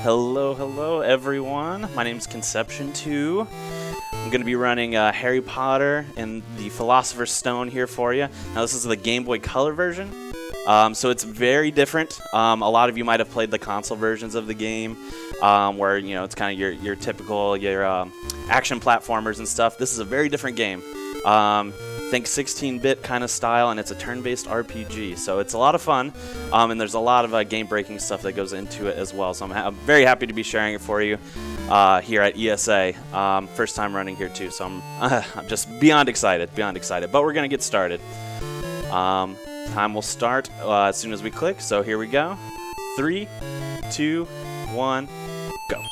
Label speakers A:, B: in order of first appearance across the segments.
A: Hello everyone. My name's Conception2. I'm going to be running Harry Potter and the Philosopher's Stone here for you. Now this is the Game Boy Color version, so it's very different. A lot of you might have played the console versions of the game, where it's kind of your typical action platformers and stuff. This is a very different game. Think 16-bit kind of style, and it's a turn-based RPG, so it's a lot of fun, and there's a lot of game-breaking stuff that goes into it as well, so I'm very happy to be sharing it for you here at ESA. First time running here too, so I'm just beyond excited, but we're going to get started. Time will start as soon as we click, so here we go. 3, 2, 1, go.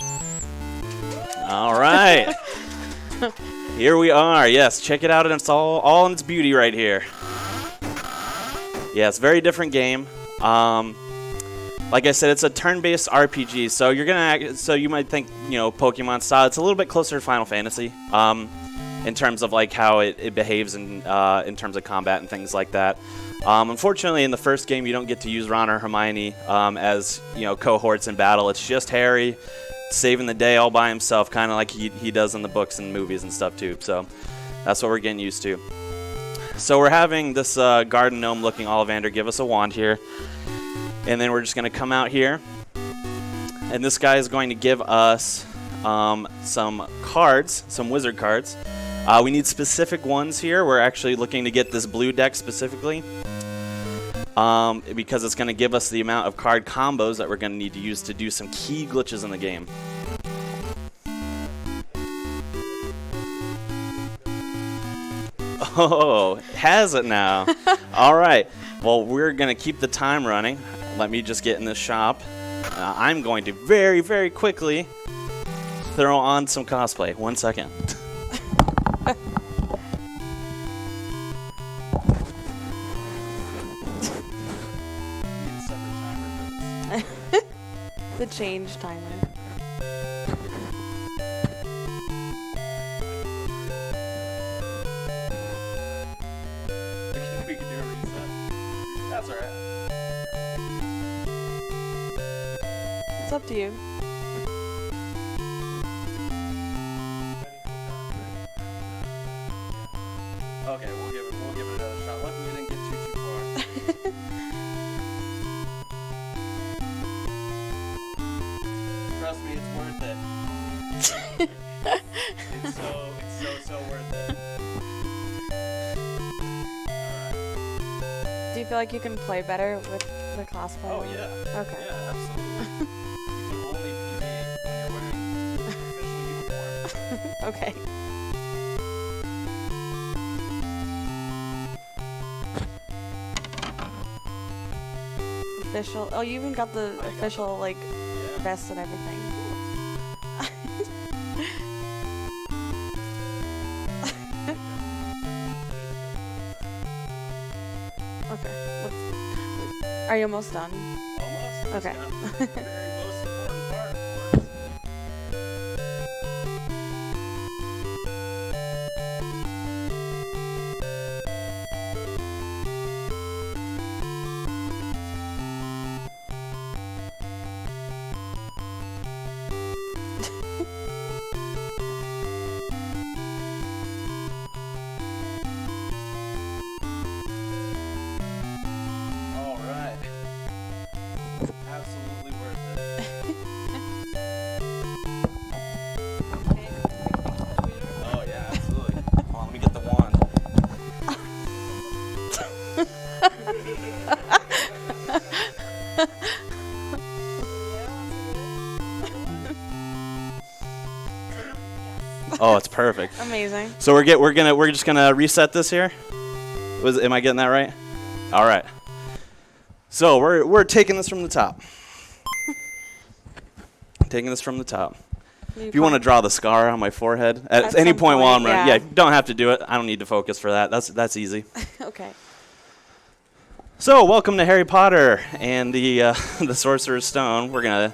A: All right. Here we are. Yes, check it out, and it's all in its beauty right here. Yeah, it's a very different game. Like I said, it's a turn-based RPG, so you might think Pokemon style. It's a little bit closer to Final Fantasy in terms of like how it behaves in terms of combat and things like that. Unfortunately, in the first game, you don't get to use Ron or Hermione as cohorts in battle. It's just Harry saving the day all by himself, kind of like he does in the books and movies and stuff too. So that's what we're getting used to. So we're having this garden gnome looking Ollivander give us a wand here, and then we're just going to come out here, and this guy is going to give us some cards, some wizard cards. We need specific ones here. We're actually looking to get this blue deck specifically, because it's going to give us the amount of card combos that we're going to need to use to do some key glitches in the game. Oh, has it now? All right. Well, we're going to keep the time running. Let me just get in the shop. I'm going to very, very quickly throw on some cosplay. 1 second.
B: The change timer.
A: We can do a reset. That's alright.
B: It's up to you.
A: Okay, we'll give it another shot. Luckily we didn't get too far. Trust me, it's worth it. It's so worth it.
B: Do you feel like you can play better with the cosplay?
A: Oh yeah.
B: Okay.
A: Yeah, absolutely. You can only PV when you're wearing the official uniform.
B: Okay. Official. Oh, you even got the official vest and everything. Okay. Are you almost done?
A: Almost.
B: Okay.
A: The very most important part, of course. All right. Absolutely worth it. Oh yeah, absolutely. Hold on, let me get the wand. Oh, it's perfect.
B: Amazing.
A: So we're just gonna reset this here. Am I getting that right? All right. So we're taking this from the top. Taking this from the top. If you want to draw the scar on my forehead at any point while I'm running, yeah, you don't have to do it. I don't need to focus for that. That's easy.
B: Okay.
A: So welcome to Harry Potter and the Sorcerer's Stone. We're gonna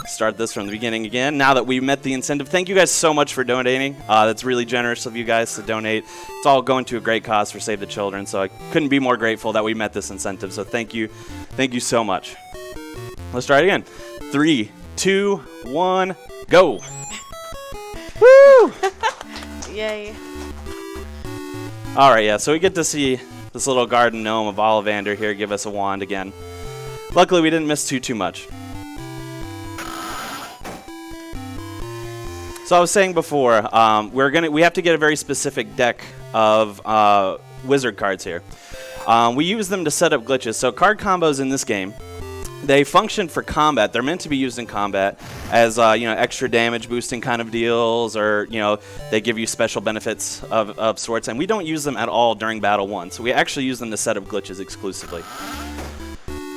A: start this from the beginning again. Now that we met the incentive, thank you guys so much for donating. That's really generous of you guys to donate. It's all going to a great cause for Save the Children, so I couldn't be more grateful that we met this incentive. So thank you so much. Let's try it again. 3, 2, 1, go. Woo!
B: Yay.
A: All right, yeah, so we get to see this little garden gnome of Ollivander here give us a wand again. Luckily, we didn't miss too much. So I was saying before, we have to get a very specific deck of wizard cards here. We use them to set up glitches. So card combos in this game, they function for combat. They're meant to be used in combat as extra damage boosting kind of deals, or they give you special benefits of sorts. And we don't use them at all during Battle 1. So we actually use them to set up glitches exclusively.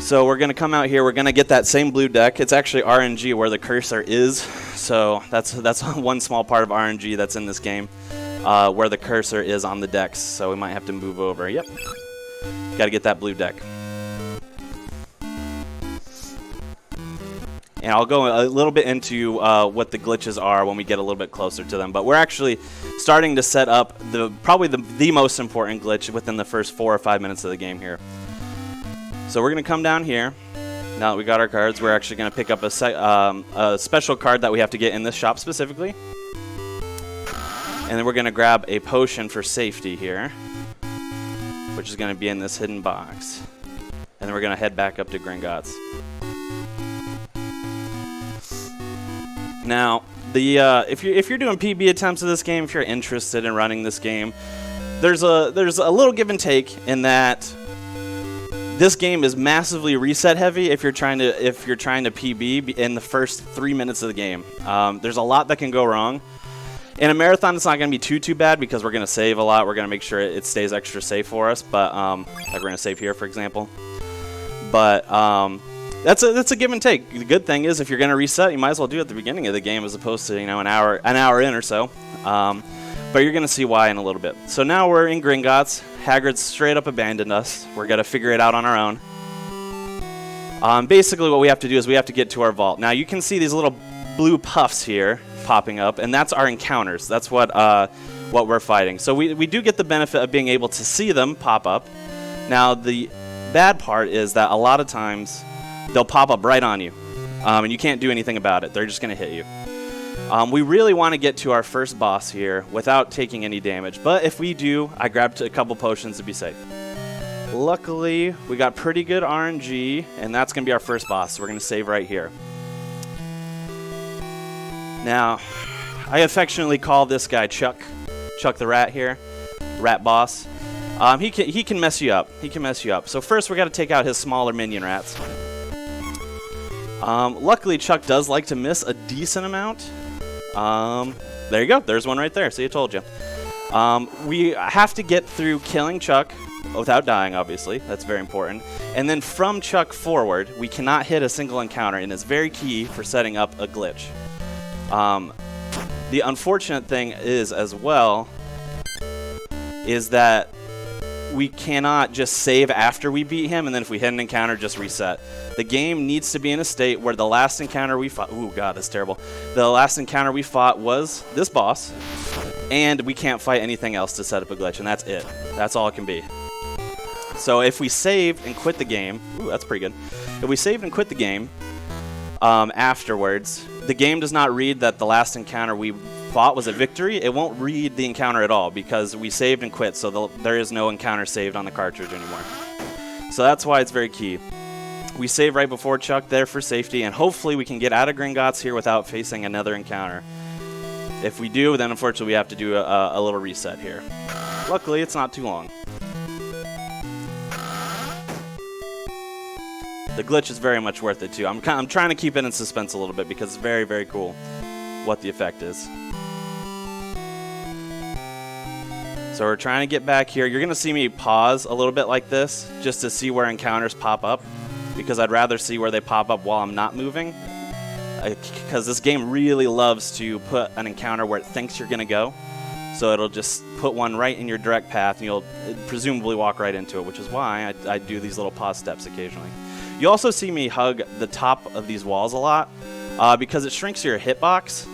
A: So we're going to come out here. We're going to get that same blue deck. It's actually RNG where the cursor is. So that's one small part of RNG that's in this game, where the cursor is on the decks. So we might have to move over. Yep. Got to get that blue deck. And I'll go a little bit into what the glitches are when we get a little bit closer to them. But we're actually starting to set up probably the most important glitch within the first 4 or 5 minutes of the game here. So we're going to come down here. Now that we got our cards, we're actually going to pick up a special card that we have to get in this shop specifically. And then we're going to grab a potion for safety here, which is going to be in this hidden box. And then we're going to head back up to Gringotts. Now, if you're doing PB attempts of this game, if you're interested in running this game, there's a little give and take in that this game is massively reset heavy if you're trying to PB in the first 3 minutes of the game. There's a lot that can go wrong. In a marathon, it's not going to be too bad because we're going to save a lot. We're going to make sure it stays extra safe for us. But like we're going to save here, for example. But that's a give and take. The good thing is if you're going to reset, you might as well do it at the beginning of the game as opposed to an hour in or so. But you're going to see why in a little bit. So now we're in Gringotts. Hagrid straight up abandoned us. We're going to figure it out on our own. Basically what we have to do is we have to get to our vault. Now you can see these little blue puffs here popping up, and that's our encounters. That's what we're fighting. So we do get the benefit of being able to see them pop up. Now the bad part is that a lot of times they'll pop up right on you, and you can't do anything about it. They're just going to hit you. We really want to get to our first boss here without taking any damage, but if we do, I grabbed a couple potions to be safe. Luckily, we got pretty good RNG, and that's going to be our first boss, so we're going to save right here. Now, I affectionately call this guy Chuck the Rat here, Rat Boss. He can mess you up. He can mess you up. So first, we got to take out his smaller minion rats. Luckily, Chuck does like to miss a decent amount. There you go. There's one right there. See, I told you. We have to get through killing Chuck without dying, obviously. That's very important. And then from Chuck forward, we cannot hit a single encounter, and it's very key for setting up a glitch. The unfortunate thing is, as well, is that we cannot just save after we beat him, and then if we hit an encounter, just reset. The game needs to be in a state where the last encounter we fought... Ooh, God, that's terrible. The last encounter we fought was this boss, and we can't fight anything else to set up a glitch, and that's it. That's all it can be. So if we saved and quit the game... Ooh, that's pretty good. If we saved and quit the game afterwards, the game does not read that the last encounter we fought was a victory. It won't read the encounter at all because we saved and quit, so there is no encounter saved on the cartridge anymore. So that's why it's very key. We save right before Chuck there for safety, and hopefully we can get out of Gringotts here without facing another encounter. If we do, then unfortunately we have to do a little reset here. Luckily, it's not too long. The glitch is very much worth it too. I'm trying to keep it in suspense a little bit because it's very, very cool what the effect is. So we're trying to get back here. You're going to see me pause a little bit like this just to see where encounters pop up, because I'd rather see where they pop up while I'm not moving, because this game really loves to put an encounter where it thinks you're going to go. So it'll just put one right in your direct path, and you'll presumably walk right into it, which is why I do these little pause steps occasionally. You also see me hug the top of these walls a lot because it shrinks your hitbox,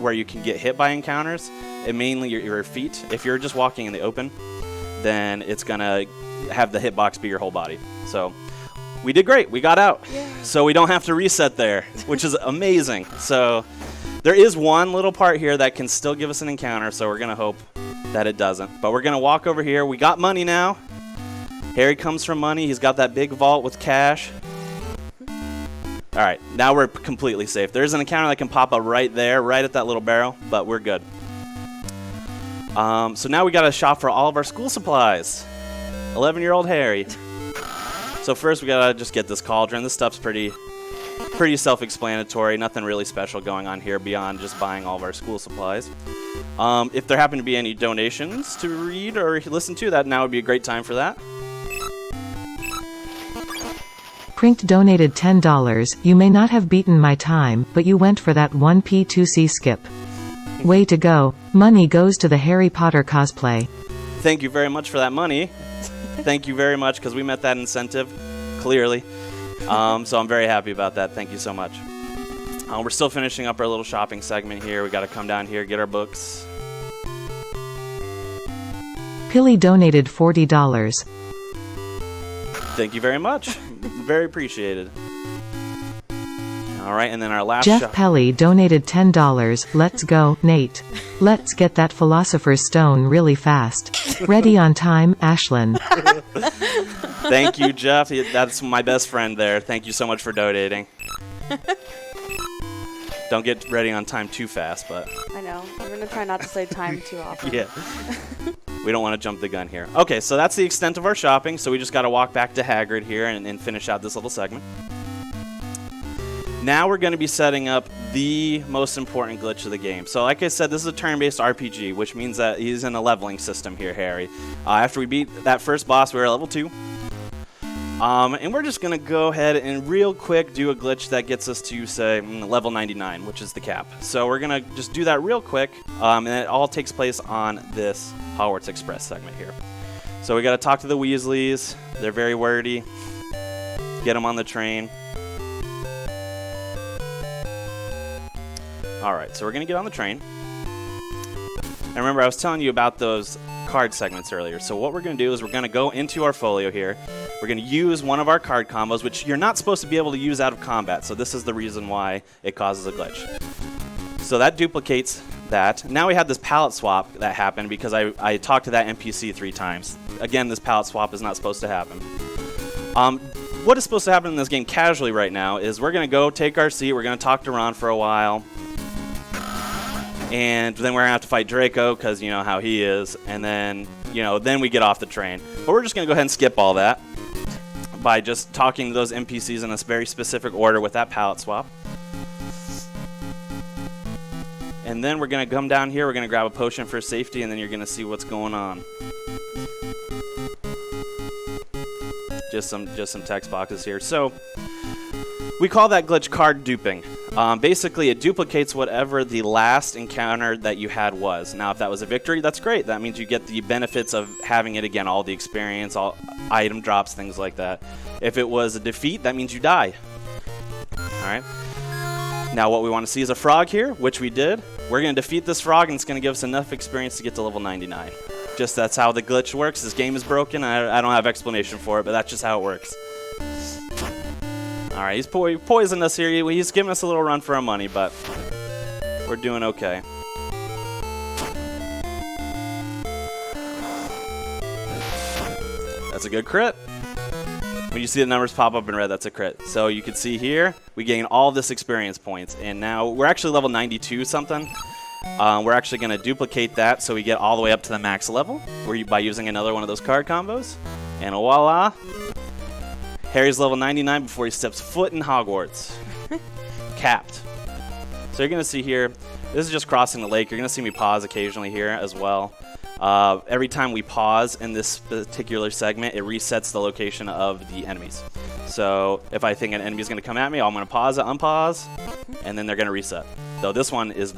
A: where you can get hit by encounters, and mainly your feet. If you're just walking in the open, then it's going to have the hitbox be your whole body. So we did great. We got out.
B: Yeah.
A: So we don't have to reset there, which is amazing. So there is one little part here that can still give us an encounter, so we're going to hope that it doesn't. But we're going to walk over here. We got money now. Harry comes from money. He's got that big vault with cash. All right, now we're completely safe. There's an encounter that can pop up right there, right at that little barrel, but we're good. So now we got to shop for all of our school supplies. 11-year-old Harry. So first we got to just get this cauldron. This stuff's pretty self-explanatory. Nothing really special going on here beyond just buying all of our school supplies. If there happen to be any donations to read or listen to, that now would be a great time for that.
C: Crinked donated $10. You may not have beaten my time, but you went for that 1P2C skip. Way to go. Money goes to the Harry Potter cosplay.
A: Thank you very much for that money. Thank you very much, because we met that incentive, clearly. So I'm very happy about that. Thank you so much. We're still finishing up our little shopping segment here. We got to come down here, get our books.
C: Pilly donated $40.
A: Thank you very much. Very appreciated. All right, and then our last
C: Jeff Pelly donated $10. Let's go, Nate. Let's get that Philosopher's Stone really fast. Ready on time, Ashlyn.
A: Thank you, Jeff. That's my best friend there. Thank you so much for donating. Don't get ready on time too fast, but...
B: I know. I'm going to try not to say time too often.
A: Yeah. We don't want to jump the gun here. Okay, so that's the extent of our shopping, so we just got to walk back to Hagrid here and finish out this little segment. Now we're going to be setting up the most important glitch of the game. So like I said, this is a turn-based RPG, which means that he's in a leveling system here, Harry. After we beat that first boss, we were at level 2. And we're just going to go ahead and real quick do a glitch that gets us to, say, level 99, which is the cap. So we're going to just do that real quick, and it all takes place on this Hogwarts Express segment here. So we got to talk to the Weasleys. They're very wordy. Get them on the train. All right, so we're going to get on the train. And remember, I was telling you about those card segments earlier. So what we're going to do is we're going to go into our folio here. We're going to use one of our card combos, which you're not supposed to be able to use out of combat. So this is the reason why it causes a glitch. So that duplicates that. Now we have this palette swap that happened because I talked to that NPC 3 times. Again, this palette swap is not supposed to happen. What is supposed to happen in this game casually right now is we're going to go take our seat. We're going to talk to Ron for a while. And then we're going to have to fight Draco because you know how he is. And then, then we get off the train. But we're just going to go ahead and skip all that by just talking to those NPCs in a very specific order with that palette swap. And then we're going to come down here. We're going to grab a potion for safety, and then you're going to see what's going on. Just some text boxes here. So we call that glitch card duping. Basically, it duplicates whatever the last encounter that you had was. Now, if that was a victory, that's great. That means you get the benefits of having it again, all the experience, all item drops, things like that. If it was a defeat, that means you die. All right. Now, what we want to see is a frog here, which we did. We're going to defeat this frog, and it's going to give us enough experience to get to level 99. Just that's how the glitch works. This game is broken. I don't have explanation for it, but that's just how it works. All right, he's poisoned us here. He's giving us a little run for our money, but we're doing okay. That's a good crit. When you see the numbers pop up in red, that's a crit. So you can see here, we gain all this experience points. And now we're actually level 92 something. We're actually going to duplicate that so we get all the way up to the max level by using another one of those card combos. And voila. Harry's level 99 before he steps foot in Hogwarts. Capped. So you're going to see here, this is just crossing the lake. You're going to see me pause occasionally here as well. Every time we pause in this particular segment, it resets the location of the enemies. So if I think an enemy is going to come at me, I'm going to pause it, unpause, and then they're going to reset. Though this one is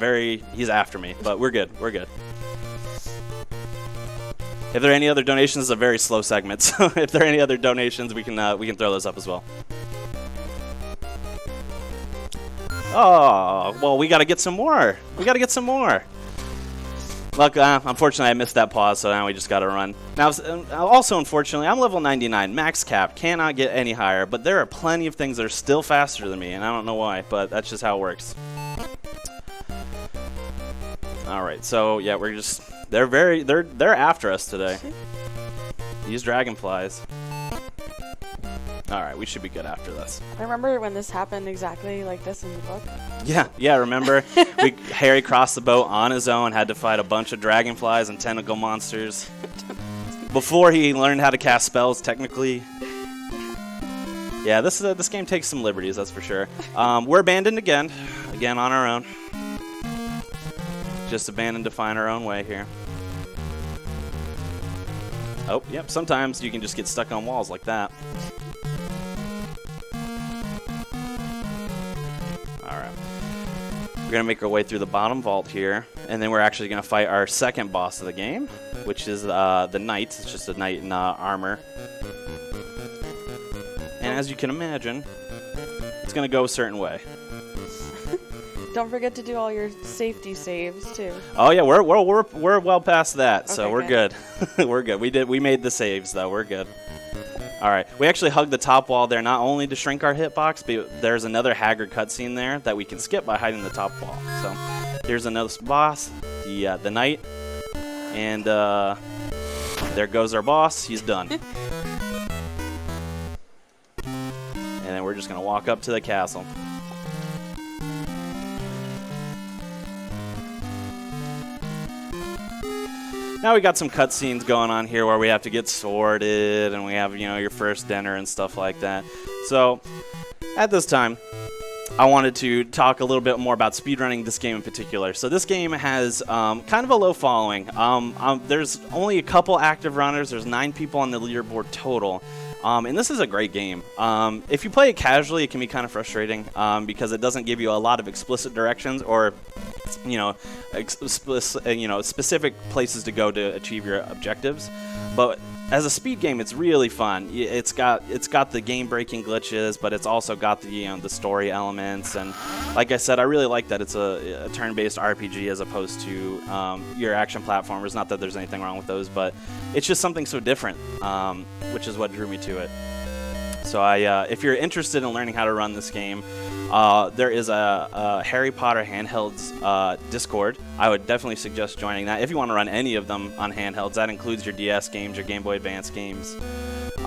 A: he's after me, but we're good. We're good. If there are any other donations, it's a very slow segment. So if there are any other donations, we can throw those up as well. Oh, well, we got to get some more. We got to get some more. Look, unfortunately, I missed that pause, so now we just got to run. Now, also, unfortunately, I'm level 99, max cap, cannot get any higher, but there are plenty of things that are still faster than me, and I don't know why, but that's just how it works. All right, so yeah, we're just they're after us today. These dragonflies. All right, we should be good after this.
B: I remember when this happened exactly like this in the book.
A: Yeah, remember? Harry crossed the boat on his own, had to fight a bunch of dragonflies and tentacle monsters before he learned how to cast spells, technically. Yeah, this game takes some liberties, that's for sure. We're abandoned again on our own. Just abandoned to find our own way here. Oh, yep, sometimes you can just get stuck on walls like that. We're going to make our way through the bottom vault here, and then we're actually going to fight our second boss of the game, which is the knight. It's just a knight in armor. And as you can imagine, it's going to go a certain way.
B: Don't forget to do all your safety saves, too.
A: Oh, yeah, we're well past that, so
B: Okay,
A: we're good. We're good. We made the saves, though. We're good. All right, we actually hugged the top wall there, not only to shrink our hitbox, but there's another Hagrid cutscene there that we can skip by hiding the top wall. So here's another boss, the knight, and there goes our boss. He's done. And then we're just gonna walk up to the castle. Now we got some cutscenes going on here where we have to get sorted, and we have, you know, your first dinner and stuff like that. So, at this time, I wanted to talk a little bit more about speedrunning this game in particular. So this game has kind of a low following. There's only a couple active runners. There's 9 people on the leaderboard total. And this is a great game. If you play it casually, it can be kind of frustrating because it doesn't give you a lot of explicit directions or, specific places to go to achieve your objectives. But as a speed game, it's really fun. It's got the game-breaking glitches, but it's also got the story elements. And like I said, I really like that it's a turn-based RPG as opposed to your action platformers. Not that there's anything wrong with those, but it's just something so different, which is what drew me to it. So if you're interested in learning how to run this game, there is a Harry Potter handhelds Discord. I would definitely suggest joining that if you want to run any of them on handhelds. That includes your DS games, your Game Boy Advance games,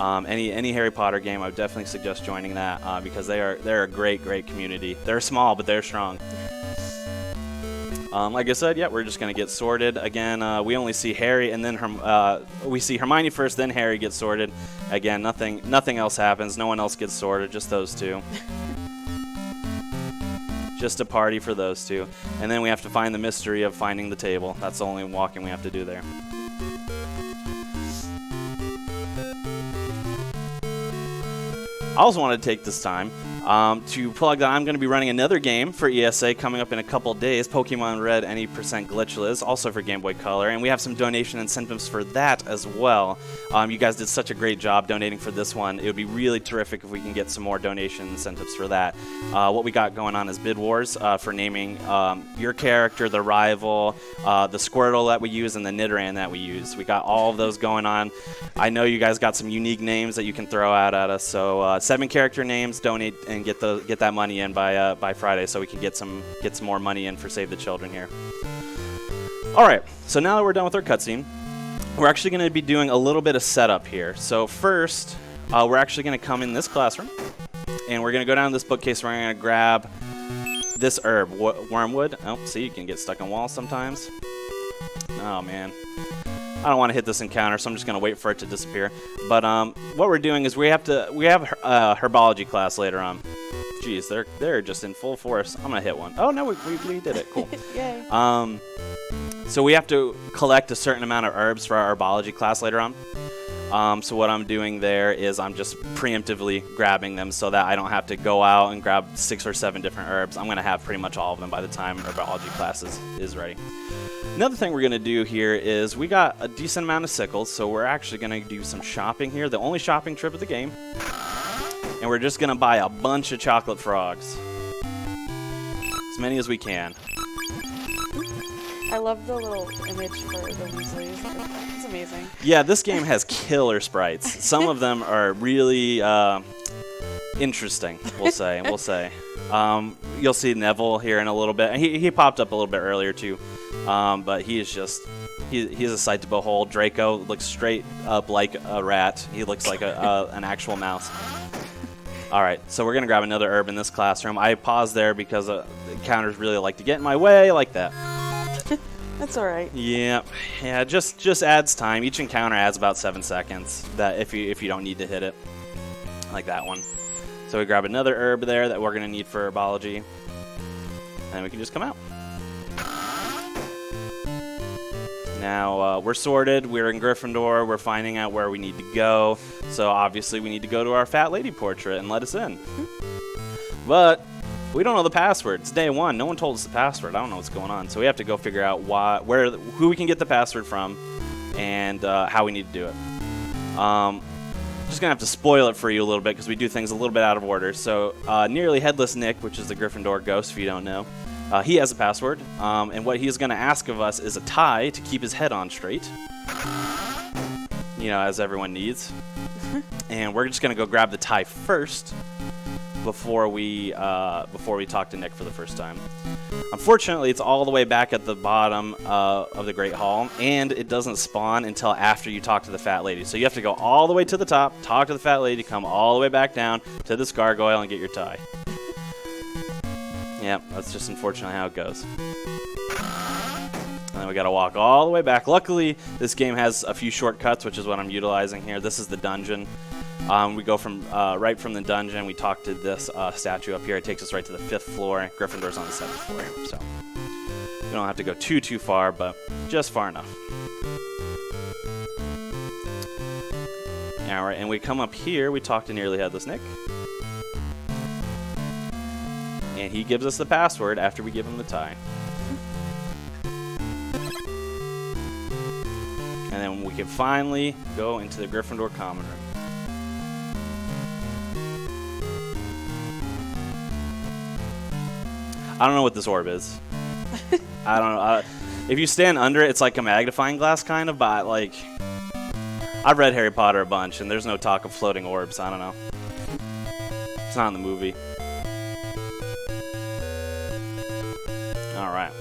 A: any Harry Potter game. I would definitely suggest joining that because they're a great community. They're small, but they're strong. Like I said, yeah, we're just gonna get sorted again. We only see Harry, and then we see Hermione first, then Harry gets sorted. Again, nothing else happens. No one else gets sorted. Just those two. Just a party for those two. And then we have to find the mystery of finding the table. That's the only walking we have to do there. I also want to take this time to plug that I'm going to be running another game for ESA coming up in a couple days, Pokemon Red Any % Glitchless, also for Game Boy Color, and we have some donation incentives for that as well. You guys did such a great job donating for this one. It would be really terrific if we can get some more donation incentives for that. What we got going on is bid wars for naming your character, the rival, the Squirtle that we use, and the Nidoran that we use. We got all of those going on. I know you guys got some unique names that you can throw out at us, so 7 character names, donate and get that money in by Friday, so we can get some more money in for Save the Children here. All right, so now that we're done with our cutscene, we're actually going to be doing a little bit of setup here. So first, we're actually going to come in this classroom, and we're going to go down to this bookcase. We're going to grab this herb, wormwood. Oh, see, you can get stuck on walls sometimes. Oh man. I don't want to hit this encounter, so I'm just going to wait for it to disappear. But what we're doing is we have herbology class later on. Jeez, they're just in full force. I'm going to hit one. Oh, no, we did it. Cool.
B: Yay.
A: So we have to collect a certain amount of herbs for our herbology class later on. So what I'm doing there is I'm just preemptively grabbing them so that I don't have to go out and grab 6 or 7 different herbs. I'm going to have pretty much all of them by the time herbology class is ready. Another thing we're going to do here is we got a decent amount of sickles, so we're actually going to do some shopping here, the only shopping trip of the game. And we're just going to buy a bunch of chocolate frogs. As many as we can.
B: I love the little image for the Weasleys. It's amazing.
A: Yeah, this game has killer sprites. Some of them are really interesting, we'll say. You'll see Neville here in a little bit. He popped up a little bit earlier too, but he is just he's a sight to behold. Draco looks straight up like a rat. He looks like an actual mouse. All right, so we're gonna grab another herb in this classroom. I paused there because the counters really like to get in my way like that.
B: That's all right.
A: Yeah, just adds time. Each encounter adds about 7 seconds. That if you don't need to hit it, like that one. So we grab another herb there that we're gonna need for Herbology, and we can just come out. Now we're sorted. We're in Gryffindor. We're finding out where we need to go. So obviously we need to go to our fat lady portrait and let us in. But we don't know the password. It's day one. No one told us the password. I don't know what's going on. So we have to go figure out who we can get the password from, and how we need to do it. Just gonna have to spoil it for you a little bit because we do things a little bit out of order. So nearly headless Nick, which is the Gryffindor Ghost, if you don't know, he has a password, and what he's gonna ask of us is a tie to keep his head on straight. You know, as everyone needs. And we're just gonna go grab the tie first before we talk to Nick for the first time. Unfortunately, it's all the way back at the bottom of the Great Hall, and it doesn't spawn until after you talk to the fat lady. So you have to go all the way to the top, talk to the fat lady, come all the way back down to this gargoyle and get your tie. Yeah, that's just unfortunately how it goes. And then we gotta walk all the way back. Luckily, this game has a few shortcuts, which is what I'm utilizing here. This is the dungeon. We go from right from the dungeon. We talk to this statue up here. It takes us right to the 5th floor. Gryffindor's on the 7th floor, so we don't have to go too far, but just far enough. All right, and we come up here. We talk to nearly headless Nick, and he gives us the password after we give him the tie. And then we can finally go into the Gryffindor common room. I don't know what this orb is. I don't know. If you stand under it, it's like a magnifying glass kind of, but like, I've read Harry Potter a bunch, and there's no talk of floating orbs. I don't know. It's not in the movie. All right.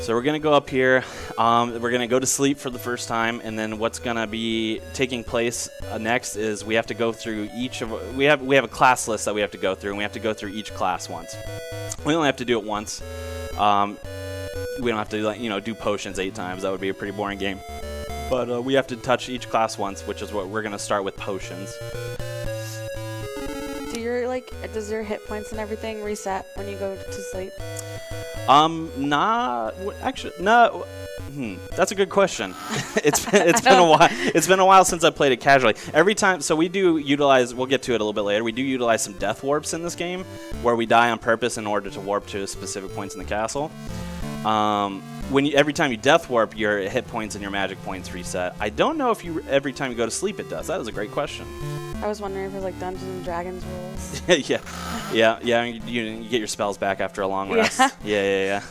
A: So we're going to go up here. We're going to go to sleep for the first time, and then what's going to be taking place next is we have to go through we have a class list that we have to go through, and we have to go through each class once. We only have to do it once. We don't have to do potions 8 times. That would be a pretty boring game. But we have to touch each class once, which is what we're going to start with potions.
B: Does your hit points and everything reset when you go to sleep?
A: No. That's a good question. It's been a while. It's been a while since I played it casually. Every time, so we do utilize. We'll get to it a little bit later. We do utilize some death warps in this game, where we die on purpose in order to warp to specific points in the castle. Every time you death warp, your hit points and your magic points reset. I don't know if every time you go to sleep it does. That is a great question.
B: I was wondering if it was like Dungeons and Dragons rules.
A: yeah. You get your spells back after a long rest. Yeah.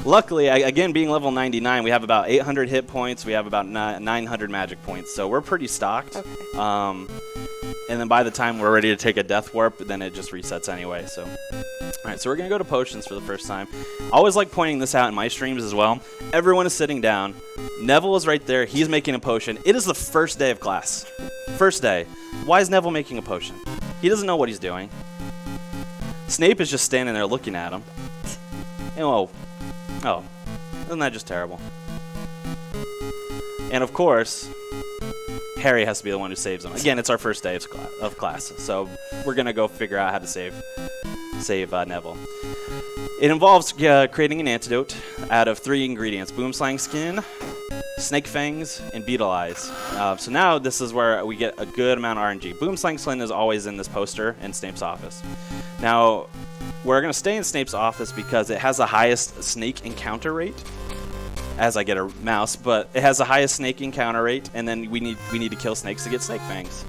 A: Luckily, again, being level 99, we have about 800 hit points. We have about 900 magic points, so we're pretty stocked.
B: Okay.
A: And then by the time we're ready to take a death warp, then it just resets anyway. So, all right, so we're gonna go to potions for the first time. I always like pointing this out in my streams as well. Everyone is sitting down. Neville is right there. He's making a potion. It is the first day of class. First day. Why is Neville making a potion? He doesn't know what he's doing. Snape is just standing there looking at him. And isn't that just terrible? And of course, Harry has to be the one who saves him. Again, it's our first day of class, so we're gonna go figure out how to save Neville. It involves creating an antidote out of 3 ingredients: boomslang skin, snake fangs, and beetle eyes. So now this is where we get a good amount of RNG. Boomslang skin is always in this poster in Snape's office. Now, we're going to stay in Snape's office because it has the highest snake encounter rate. As I get a mouse, but it has the highest snake encounter rate, and then we need to kill snakes to get snake fangs.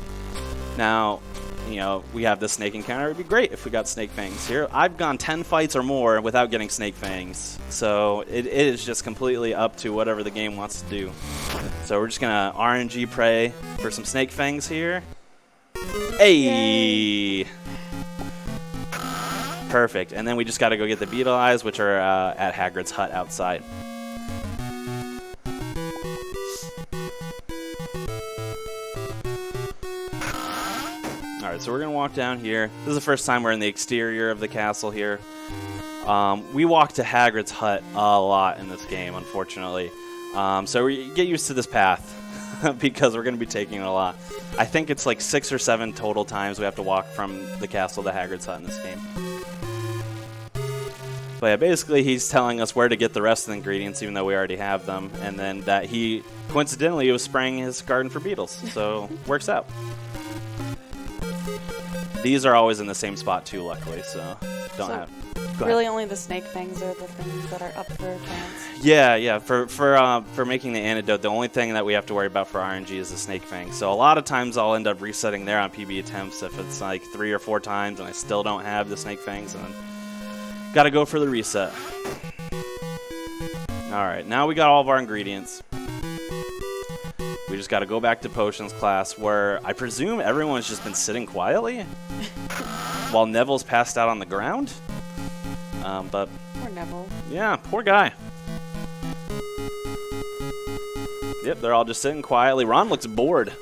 A: Now, you know, we have this snake encounter. It'd be great if we got snake fangs here. I've gone 10 fights or more without getting snake fangs. So it is just completely up to whatever the game wants to do. So we're just going to RNG pray for some snake fangs here. Hey! Yay. Perfect. And then we just got to go get the beetle eyes, which are at Hagrid's hut outside. Alright, so we're going to walk down here. This is the first time we're in the exterior of the castle here. We walk to Hagrid's hut a lot in this game, unfortunately. So we get used to this path because we're going to be taking it a lot. I think it's like 6 or 7 total times we have to walk from the castle to Hagrid's hut in this game. But yeah, basically he's telling us where to get the rest of the ingredients, even though we already have them. And then that he, coincidentally, was spraying his garden for beetles. So, works out. These are always in the same spot too, luckily, so don't have.
B: Really, only the snake fangs are the things that are up for chance.
A: Yeah. For making the antidote, the only thing that we have to worry about for RNG is the snake fang. So a lot of times I'll end up resetting there on PB attempts if it's like 3 or 4 times and I still don't have the snake fangs, and then gotta go for the reset. All right, now we got all of our ingredients. We just got to go back to potions class, where I presume everyone's just been sitting quietly while Neville's passed out on the ground. But
B: poor Neville.
A: Yeah, poor guy. Yep, they're all just sitting quietly. Ron looks bored.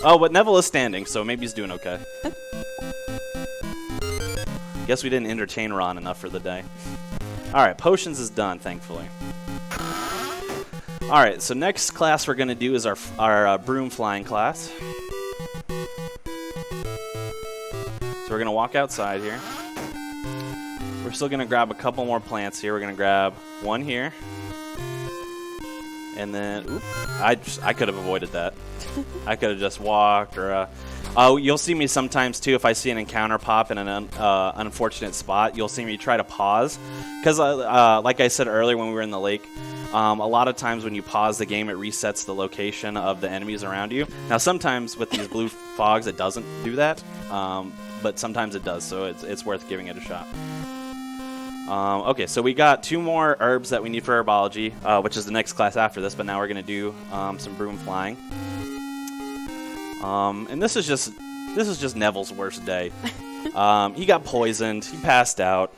A: Oh, but Neville is standing, so maybe he's doing okay. Guess we didn't entertain Ron enough for the day. All right, potions is done, thankfully. All right, so next class we're going to do is our broom flying class. So we're going to walk outside here. We're still going to grab a couple more plants here. We're going to grab one here. And then, oops, I could have avoided that. I could have just walked or... you'll see me sometimes, too, if I see an encounter pop in an unfortunate spot. You'll see me try to pause. Because, like I said earlier when we were in the lake, a lot of times when you pause the game, it resets the location of the enemies around you. Now, sometimes with these blue fogs, it doesn't do that. But sometimes it does, so it's worth giving it a shot. Okay, so we got 2 more herbs that we need for Herbology, which is the next class after this, but now we're going to do some broom flying. And this is just Neville's worst day. He got poisoned. He passed out.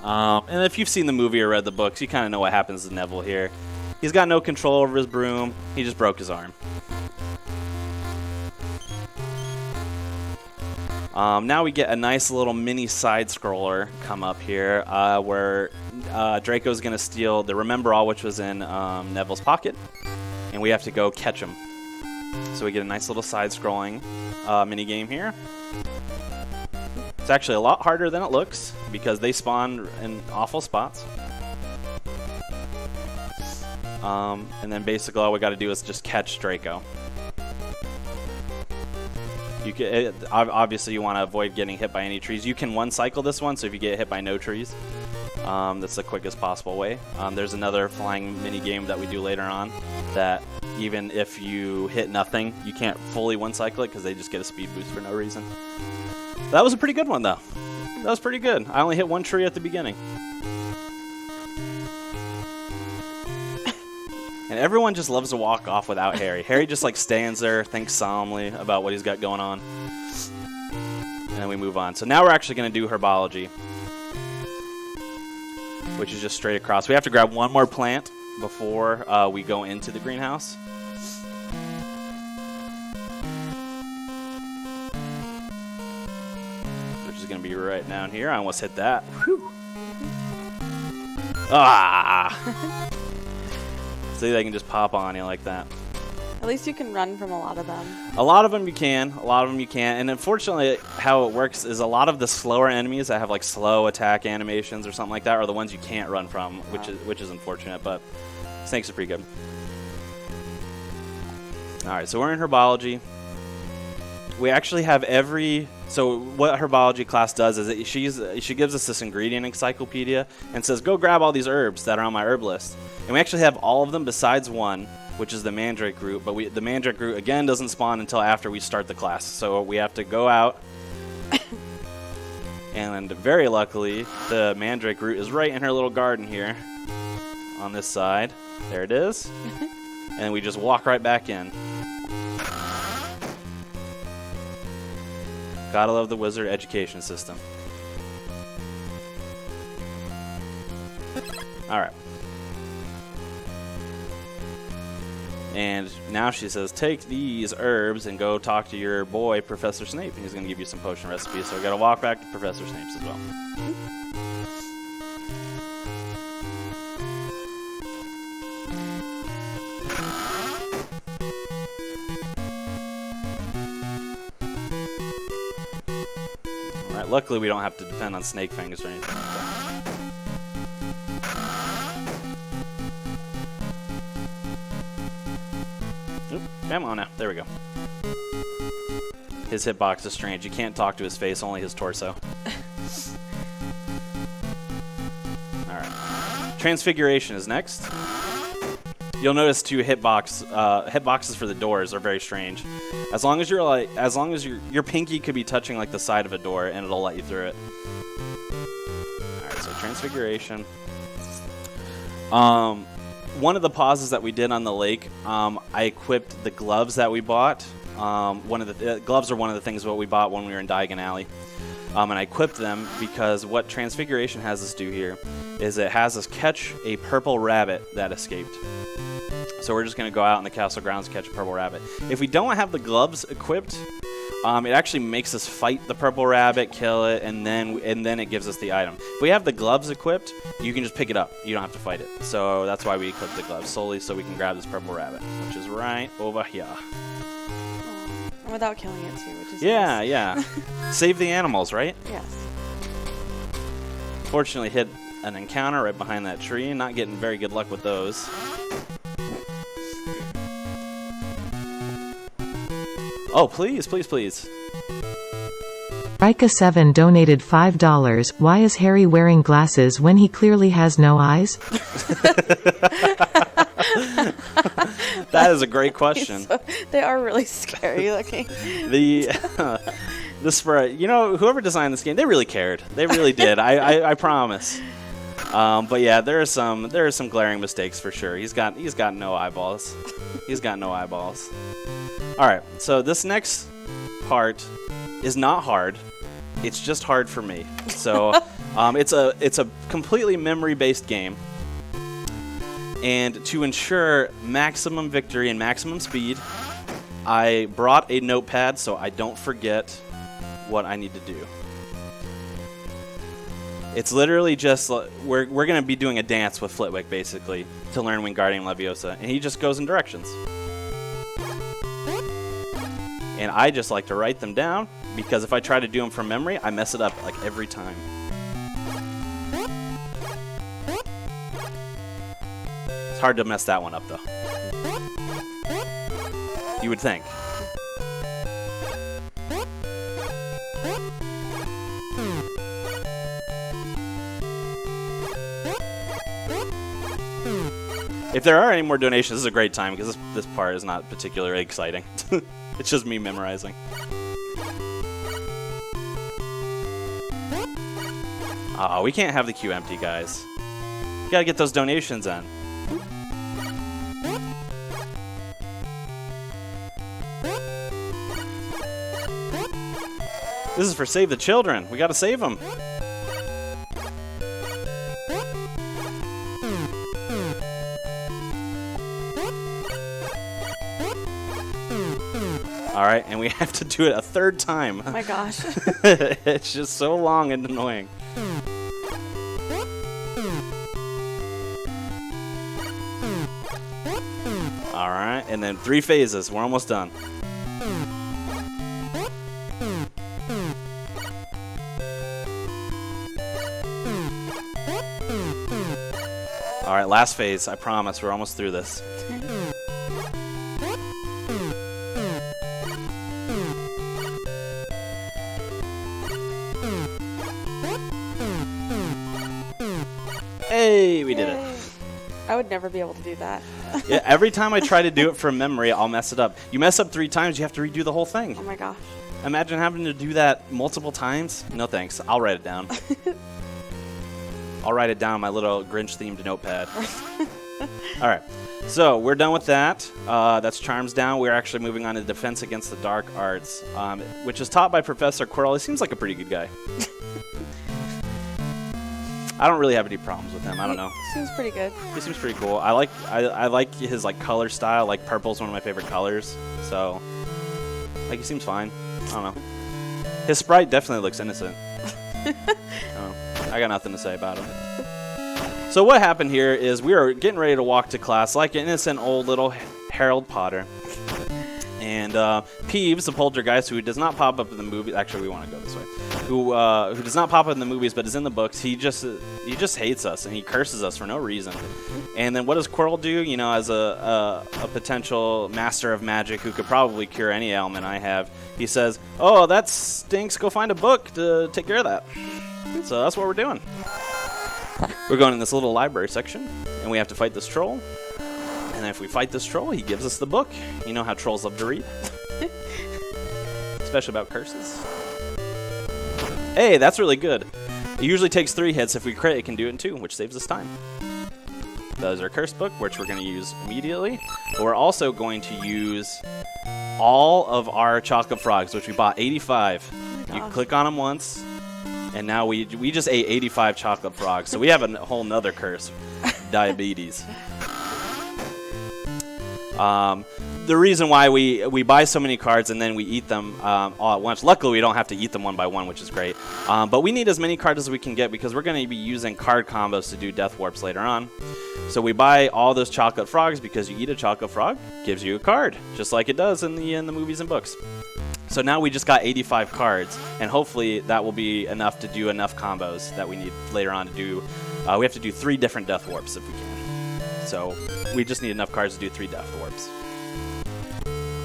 A: And if you've seen the movie or read the books, you kind of know what happens to Neville here. He's got no control over his broom. He just broke his arm. Now we get a nice little mini side scroller come up here where Draco's going to steal the Remember All, which was in Neville's pocket. And we have to go catch him. So we get a nice little side-scrolling mini game here. It's actually a lot harder than it looks because they spawn in awful spots. And then basically all we got to do is just catch Draco. Obviously you want to avoid getting hit by any trees. You can one-cycle this one, so if you get hit by no trees, that's the quickest possible way. There's another flying mini game that we do later on that even if you hit nothing, you can't fully one-cycle it because they just get a speed boost for no reason. That was a pretty good one, though. That was pretty good. I only hit 1 tree at the beginning. And everyone just loves to walk off without Harry. Harry just like stands there, thinks solemnly about what he's got going on. And then we move on. So now we're actually going to do Herbology, which is just straight across. We have to grab one more plant before we go into the greenhouse. Which is going to be right down here. I almost hit that. Whew. Ah! See, they can just pop on you like that.
B: At least you can run from a lot of them.
A: A lot of them you can. A lot of them you can't. And unfortunately, how it works is a lot of the slower enemies that have like slow attack animations or something like that are the ones you can't run from, which is unfortunate. But snakes are pretty good. All right, so we're in Herbology. We actually have every... So what Herbology class does is she gives us this ingredient encyclopedia and says, go grab all these herbs that are on my herb list. And we actually have all of them besides one, which is the Mandrake root. But the Mandrake root, again, doesn't spawn until after we start the class. So we have to go out And very luckily, the mandrake root is right in her little garden here on this side. There it is. And we just walk right back in. Gotta love the wizard education system. Alright. And now she says, take these herbs and go talk to your boy, Professor Snape. And he's going to give you some potion recipes. So we got to walk back to Professor Snape's as well. Alright, luckily we don't have to depend on snake fingers or anything like that. Come on now. There we go. His hitbox is strange. You can't talk to his face, only his torso. Alright. Transfiguration is next. You'll notice two hitboxes for the doors are very strange. As long as your pinky could be touching like the side of a door and it'll let you through it. Alright, so Transfiguration. One of the pauses that we did on the lake, I equipped the gloves that we bought. Gloves are one of the things what we bought when we were in Diagon Alley. And I equipped them because what Transfiguration has us do here is it has us catch a purple rabbit that escaped. So we're just going to go out in the castle grounds and catch a purple rabbit. If we don't have the gloves equipped, it actually makes us fight the purple rabbit, kill it, and then it gives us the item. If we have the gloves equipped, you can just pick it up. You don't have to fight it. So that's why we equipped the gloves, solely so we can grab this purple rabbit, which is right over here.
B: And without killing it too, which is
A: yeah,
B: nice.
A: yeah. Save the animals, right?
B: Yes.
A: Fortunately, hit an encounter right behind that tree. Not getting very good luck with those. Oh, please, please, please.
C: Rika7 donated $5. Why is Harry wearing glasses when he clearly has no eyes?
A: That is a great question.
B: They are really scary looking.
A: The sprite, whoever designed this game, they really cared. They really did. I promise. But yeah, there are some glaring mistakes for sure. He's got no eyeballs. He's got no eyeballs. All right, so this next part is not hard. It's just hard for me. So it's a completely memory-based game. And to ensure maximum victory and maximum speed, I brought a notepad so I don't forget what I need to do. It's literally just, we're going to be doing a dance with Flitwick, basically, to learn Wingardium Leviosa. And he just goes in directions. And I just like to write them down, because if I try to do them from memory, I mess it up like every time. It's hard to mess that one up, though. You would think. If there are any more donations, this is a great time, because this part is not particularly exciting. It's just me memorizing. Oh, we can't have the queue empty, guys. We gotta get those donations in. This is for Save the Children. We gotta save them. Alright, and we have to do it a third time.
B: Oh my gosh.
A: It's just so long and annoying. Alright, and then 3 phases. We're almost done. Alright, last phase. I promise. We're almost through this. Hey, we did it.
B: I would never be able to do that.
A: Yeah, every time I try to do it from memory, I'll mess it up. You mess up 3 times, you have to redo the whole thing.
B: Oh my gosh.
A: Imagine having to do that multiple times. No thanks. I'll write it down. I'll write it down on my little Grinch-themed notepad. All right. So we're done with that. That's Charms down. We're actually moving on to Defense Against the Dark Arts, which is taught by Professor Quirrell. He seems like a pretty good guy. I don't really have any problems with him. I don't know.
B: Seems pretty good.
A: He seems pretty cool. I like his like color style. Like purple's one of my favorite colors. So like he seems fine. I don't know. His sprite definitely looks innocent. I got nothing to say about him. So what happened here is we were getting ready to walk to class like an innocent old little Harold Potter. And Peeves, the poltergeist, who does not pop up in the movie. Actually, we want to go this way. Who does not pop up in the movies, but is in the books. He just hates us and he curses us for no reason. And then what does Quirrell do? You know, as a potential master of magic who could probably cure any ailment I have, he says, "Oh, that stinks. Go find a book to take care of that." So that's what we're doing. We're going in this little library section, and we have to fight this troll. And if we fight this troll, he gives us the book. You know how trolls love to read. Especially about curses. Hey, that's really good. It usually takes 3 hits. If we crit, it can do it in 2, which saves us time. That is our curse book, which we're going to use immediately. But we're also going to use all of our chocolate frogs, which we bought 85. You click on them once, and now we just ate 85 chocolate frogs. So we have a whole nother curse, diabetes. The reason why we buy so many cards and then we eat them all at once. Luckily, we don't have to eat them one by one, which is great. But we need as many cards as we can get because we're going to be using card combos to do death warps later on. So we buy all those chocolate frogs because you eat a chocolate frog, gives you a card, just like it does in the movies and books. So now we just got 85 cards, and hopefully that will be enough to do enough combos that we need later on to do. We have to do 3 different death warps if we can. So we just need enough cards to do 3 death warps.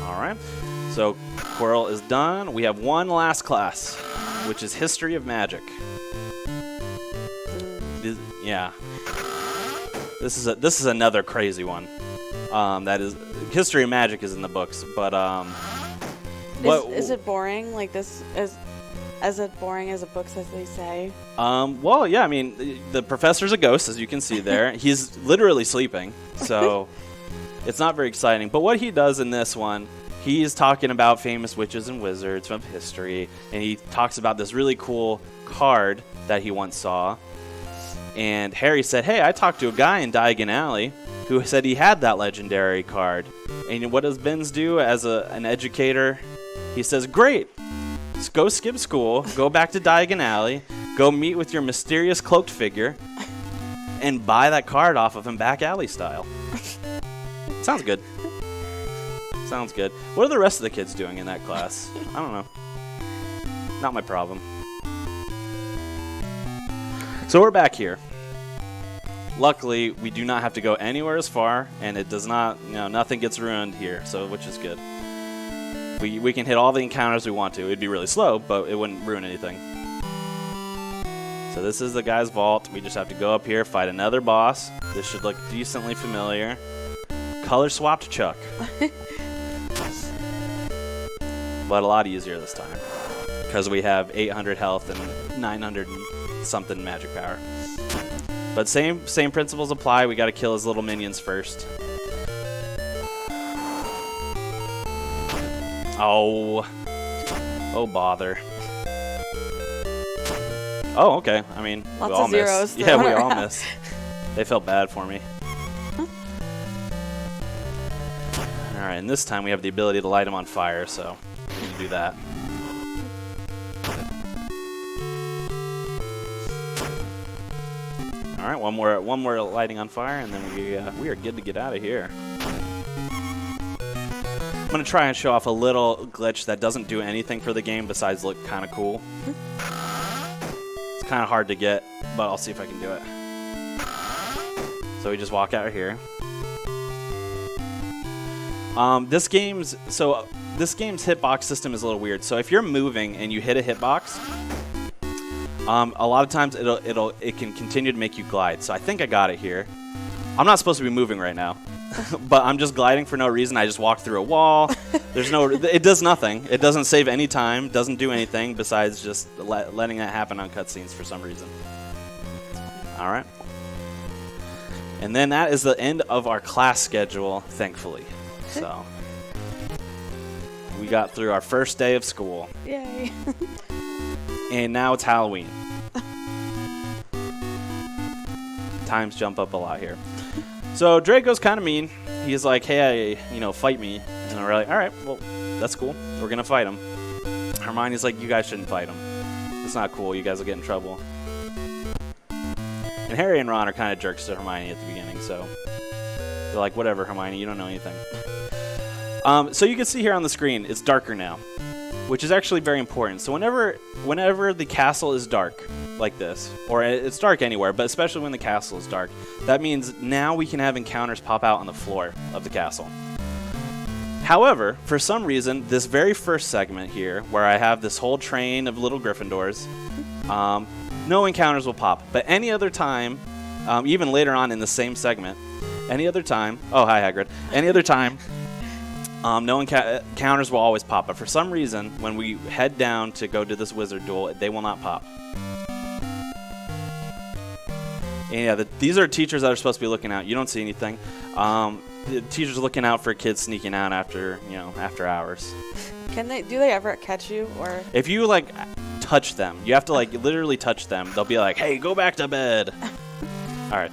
A: All right. So Quirrell is done. We have one last class, which is History of Magic. Yeah. This is another crazy one. That is History of Magic is in the books, but
B: is it boring? Like this is as boring as a book as they say?
A: Well, yeah. I mean, the professor's a ghost, as you can see there. He's literally sleeping, so it's not very exciting. But what he does in this one, he's talking about famous witches and wizards from history, and he talks about this really cool card that he once saw. And Harry said, "Hey, I talked to a guy in Diagon Alley who said he had that legendary card." And what does Benz do as an educator? He says, "Great, just go skip school, go back to Diagon Alley, go meet with your mysterious cloaked figure, and buy that card off of him back alley style." Sounds good. Sounds good. What are the rest of the kids doing in that class? I don't know. Not my problem. So we're back here. Luckily, we do not have to go anywhere as far, and it does not, nothing gets ruined here, so which is good. We can hit all the encounters we want to. It'd be really slow, but it wouldn't ruin anything. So this is the guy's vault. We just have to go up here, fight another boss. This should look decently familiar. Color swapped Chuck. But a lot easier this time, because we have 800 health and 900 something magic power. But same principles apply. We got to kill his little minions first. Oh bother. Oh, okay. I mean,
B: lots
A: we all
B: of zeros.
A: miss. Yeah, we all miss. They felt bad for me. All right, and this time we have the ability to light him on fire, so we can do that. All right, one more lighting on fire, and then we are good to get out of here. I'm gonna try and show off a little glitch that doesn't do anything for the game besides look kind of cool. It's kind of hard to get, but I'll see if I can do it. So we just walk out here. This game's hitbox system is a little weird. So if you're moving and you hit a hitbox, a lot of times it can continue to make you glide. So I think I got it here. I'm not supposed to be moving right now. but I'm just gliding for no reason. I just walk through a wall. It does nothing. It doesn't save any time, doesn't do anything besides just letting that happen on cutscenes for some reason. All right. And then that is the end of our class schedule, thankfully. So we got through our first day of school.
B: Yay.
A: And now it's Halloween. Times jump up a lot here. So Draco's kind of mean. He's like, hey, fight me. And we're like, all right, well, that's cool. We're going to fight him. Hermione's like, you guys shouldn't fight him. It's not cool. You guys will get in trouble. And Harry and Ron are kind of jerks to Hermione at the beginning, so they're like, whatever, Hermione, you don't know anything. So you can see here on the screen, it's darker now, which is actually very important. So whenever the castle is dark, like this, or it's dark anywhere, but especially when the castle is dark, that means now we can have encounters pop out on the floor of the castle. However, for some reason, this very first segment here, where I have this whole train of little Gryffindors, no encounters will pop. But any other time, even later on in the same segment, any other time, oh, hi, Hagrid. Any other time, no encounters will always pop. But for some reason, when we head down to go do this wizard duel, they will not pop. And yeah, these are teachers that are supposed to be looking out. You don't see anything. The teachers are looking out for kids sneaking out after hours.
B: Do they ever catch you, or
A: if you touch them, you have to literally touch them. They'll be like, "Hey, go back to bed." All right.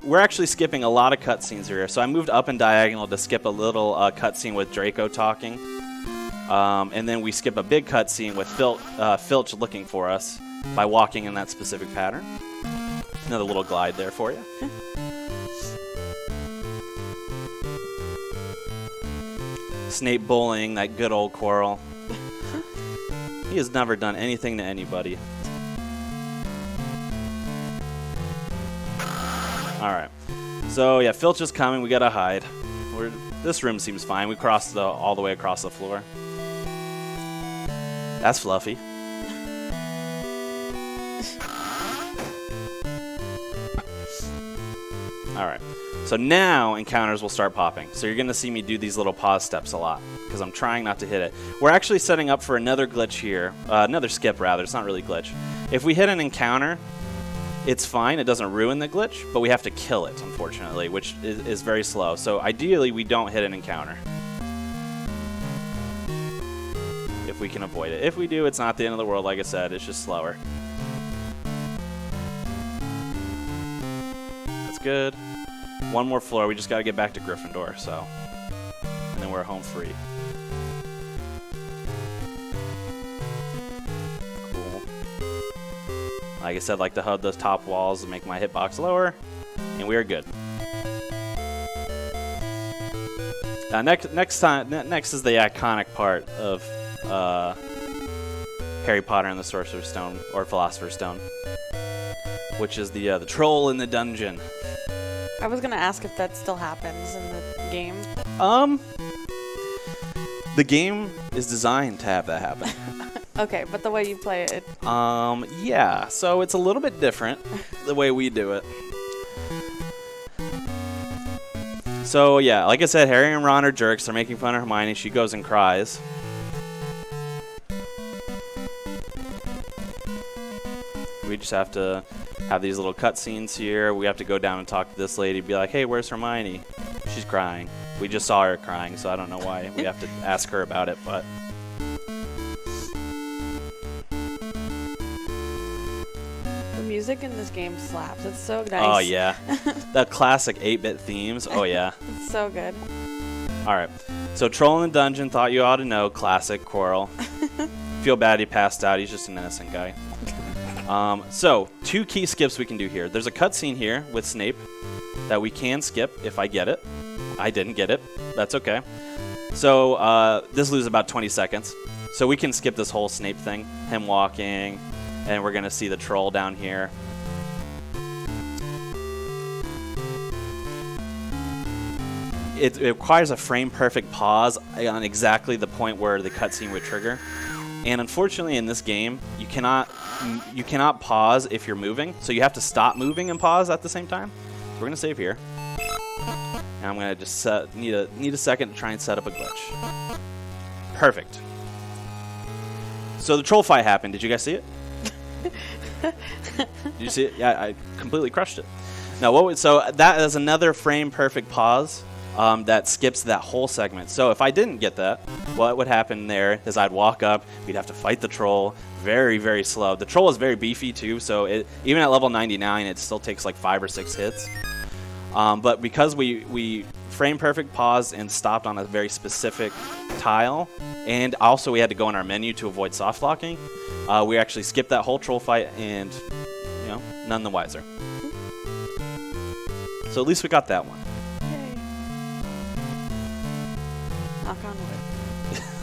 A: We're actually skipping a lot of cutscenes here, so I moved up and diagonal to skip a little cutscene with Draco talking, and then we skip a big cutscene with Filch looking for us by walking in that specific pattern. Another little glide there for you. Snape bullying that good old Quirrell. He has never done anything to anybody. Alright. So, yeah, Filch is coming. We gotta hide. This room seems fine. We crossed all the way across the floor. That's Fluffy. Alright. So now encounters will start popping. So you're going to see me do these little pause steps a lot because I'm trying not to hit it. We're actually setting up for another glitch here. Another skip, rather. It's not really glitch. If we hit an encounter, it's fine. It doesn't ruin the glitch, but we have to kill it, unfortunately, which is very slow. So ideally, we don't hit an encounter if we can avoid it. If we do, it's not the end of the world, like I said. It's just slower. That's good. One more floor. We just got to get back to Gryffindor, so. And then we're home free. Cool. Like I said, like to hug those top walls and make my hitbox lower. And we are good. Next is the iconic part of Harry Potter and the Sorcerer's Stone, or Philosopher's Stone, which is the troll in the dungeon.
B: I was gonna ask if that still happens in the game.
A: The game is designed to have that happen.
B: Okay, but the way you play it.
A: Yeah. So it's a little bit different the way we do it. So yeah, like I said, Harry and Ron are jerks. They're making fun of Hermione. She goes and cries. We just have to have these little cutscenes here. We have to go down and talk to this lady, be like, hey, where's Hermione? She's crying. We just saw her crying, so I don't know why we have to ask her about it, but...
B: The music in this game slaps. It's so nice.
A: Oh, yeah. The classic 8-bit themes. Oh, yeah.
B: It's so good.
A: All right. So, Troll in the Dungeon, thought you ought to know. Classic Quirrell. Feel bad he passed out. He's just an innocent guy. So, 2 key skips we can do here. There's a cutscene here with Snape that we can skip if I get it. I didn't get it. That's okay. So, this loses about 20 seconds. So we can skip this whole Snape thing. Him walking, and we're going to see the troll down here. It requires a frame-perfect pause on exactly the point where the cutscene would trigger. And unfortunately, in this game, you cannot pause if you're moving. So you have to stop moving and pause at the same time. So we're going to save here. And And I'm going to just need a second to try and set up a glitch. Perfect. So the troll fight happened. Did you guys see it? Did you see it? Yeah, I completely crushed it. Now, so that is another frame perfect pause that skips that whole segment. So if I didn't get that, what would happen there is I'd walk up, we'd have to fight the troll, very, very slow. The troll is very beefy too, so even at level 99, it still takes like 5 or 6 hits. But because we frame perfect paused and stopped on a very specific tile, and also we had to go in our menu to avoid soft locking, we actually skipped that whole troll fight and, none the wiser. So at least we got that one.
B: Yay. Knock on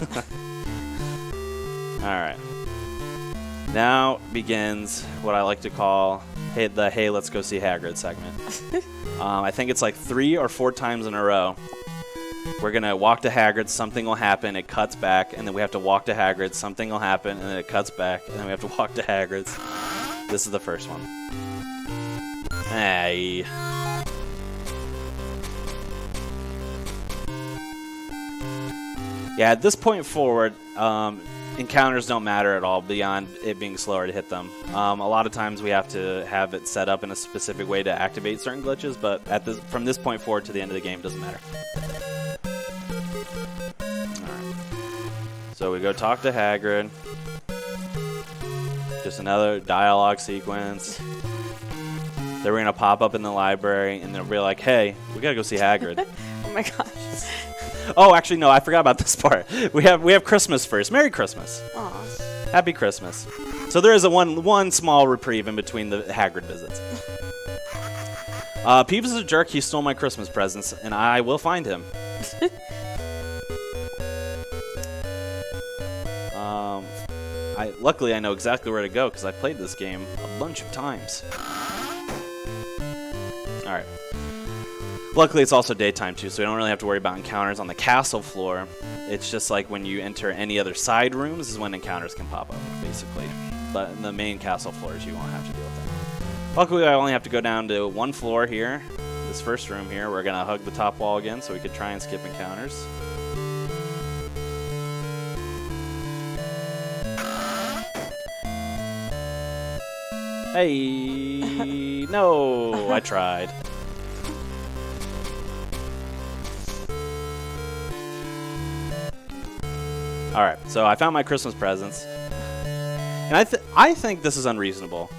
B: wood.
A: Alright. Now begins what I like to call hey, let's go see Hagrid segment. I think it's like 3 or 4 times in a row. We're going to walk to Hagrid, something will happen, it cuts back, and then we have to walk to Hagrid, something will happen, and then it cuts back, and then we have to walk to Hagrid's. This is the first one. Hey. Yeah, at this point forward, encounters don't matter at all beyond it being slower to hit them. A lot of times we have to have it set up in a specific way to activate certain glitches, but from this point forward to the end of the game, it doesn't matter. Alright. So we go talk to Hagrid. Just another dialogue sequence. Then we're going to pop up in the library, and they'll be like, hey, we got to go see Hagrid.
B: Oh my gosh.
A: Oh, actually, no, I forgot about this part. We have Christmas first. Merry Christmas.
B: Aw.
A: Happy Christmas. So there is a one small reprieve in between the Hagrid visits. Peeves is a jerk. He stole my Christmas presents, and I will find him. Luckily, I know exactly where to go because I played this game a bunch of times. All right. Luckily, it's also daytime, too, so we don't really have to worry about encounters on the castle floor. It's just like when you enter any other side rooms is when encounters can pop up, basically. But in the main castle floors, you won't have to deal with that. Luckily, I only have to go down to one floor here, this first room here. We're going to hug the top wall again so we could try and skip encounters. Hey! No! I tried. Alright, so I found my Christmas presents. And I think this is unreasonable.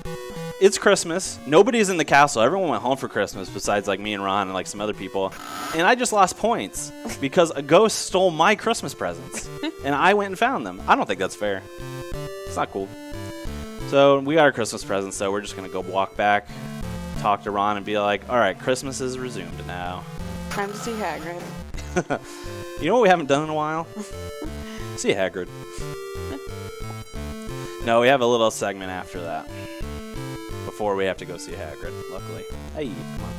A: It's Christmas. Nobody's in the castle. Everyone went home for Christmas besides like me and Ron and like some other people. And I just lost points because a ghost stole my Christmas presents. And I went and found them. I don't think that's fair. It's not cool. So we got our Christmas presents, so we're just going to go walk back, talk to Ron, and be like, alright, Christmas is resumed now.
B: Time to see Hagrid.
A: You know what we haven't done in a while? See Hagrid. No, we have a little segment after that. Before we have to go see Hagrid, luckily. Hey, come on.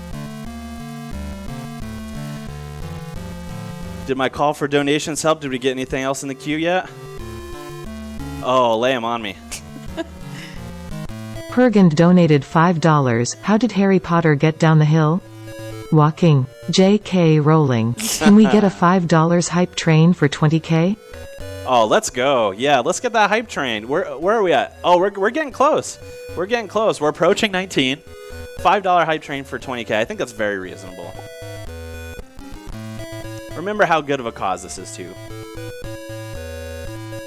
A: Did my call for donations help? Did we get anything else in the queue yet? Oh, lay them on me.
C: Pergand donated $5. How did Harry Potter get down the hill? Walking. J.K. Rowling. Can we get a $5 hype train for 20K?
A: Oh, let's go. Yeah, let's get that hype train. Where are we at? Oh, we're getting close. We're getting close. We're approaching 19. $5 hype train for 20K. I think that's very reasonable. Remember how good of a cause this is, too.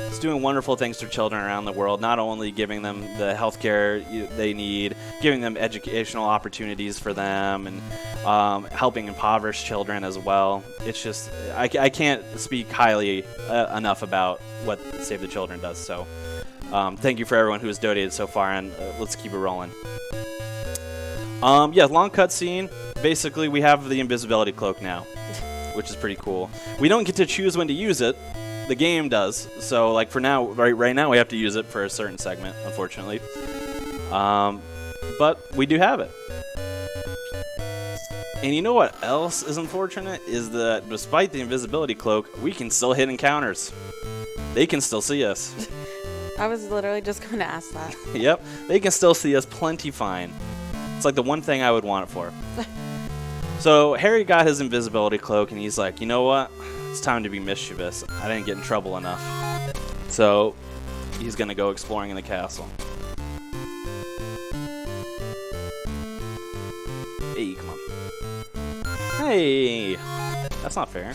A: It's doing wonderful things for children around the world, not only giving them the healthcare they need, giving them educational opportunities for them, and helping impoverished children as well. It's just, I can't speak highly enough about what Save the Children does. So thank you for everyone who has donated so far, and let's keep it rolling. Yeah, long cutscene. Basically, we have the invisibility cloak now, which is pretty cool. We don't get to choose when to use it. The game does. So, like, for now, right now, we have to use it for a certain segment, unfortunately. But we do have it. And you know what else is unfortunate? Is that despite the invisibility cloak, we can still hit encounters. They can still see us.
B: I was literally just going to ask that.
A: Yep, they can still see us plenty fine. It's like the one thing I would want it for. So Harry got his invisibility cloak, and he's like, you know what? It's time to be mischievous. I didn't get in trouble enough. So he's going to go exploring in the castle. Hey, come on. Hey! That's not fair.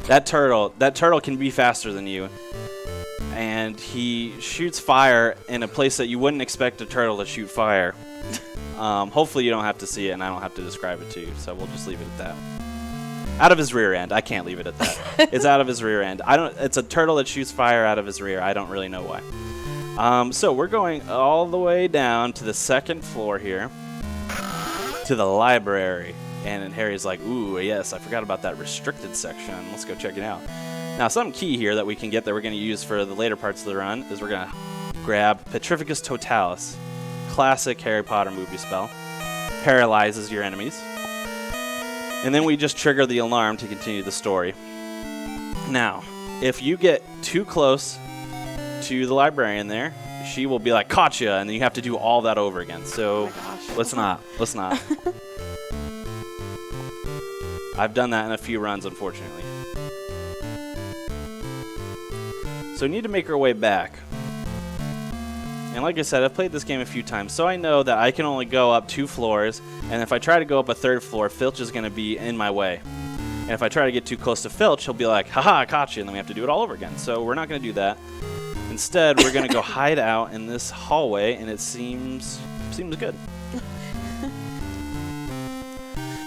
A: That turtle can be faster than you. And he shoots fire in a place that you wouldn't expect a turtle to shoot fire. Hopefully you don't have to see it and I don't have to describe it to you, so we'll just leave it at that. Out of his rear end. I can't leave it at that. It's out of his rear end. It's a turtle that shoots fire out of his rear. I don't really know why. So we're going all the way down to the second floor here, to the library. And Harry's like, ooh, yes, I forgot about that restricted section. Let's go check it out. Now, some key here that we can get that we're going to use for the later parts of the run is we're going to grab Petrificus Totalis, classic Harry Potter movie spell. Paralyzes your enemies. And then we just trigger the alarm to continue the story. Now, if you get too close to the librarian there, she will be like, caught ya, and then you have to do all that over again. So let's not. I've done that in a few runs, unfortunately. So we need to make our way back. And like I said, I've played this game a few times, so I know that I can only go up 2 floors, and if I try to go up a 3rd floor, Filch is going to be in my way. And if I try to get too close to Filch, he'll be like, haha, I caught you, and then we have to do it all over again. So we're not going to do that. Instead, we're going to go hide out in this hallway, and it seems good.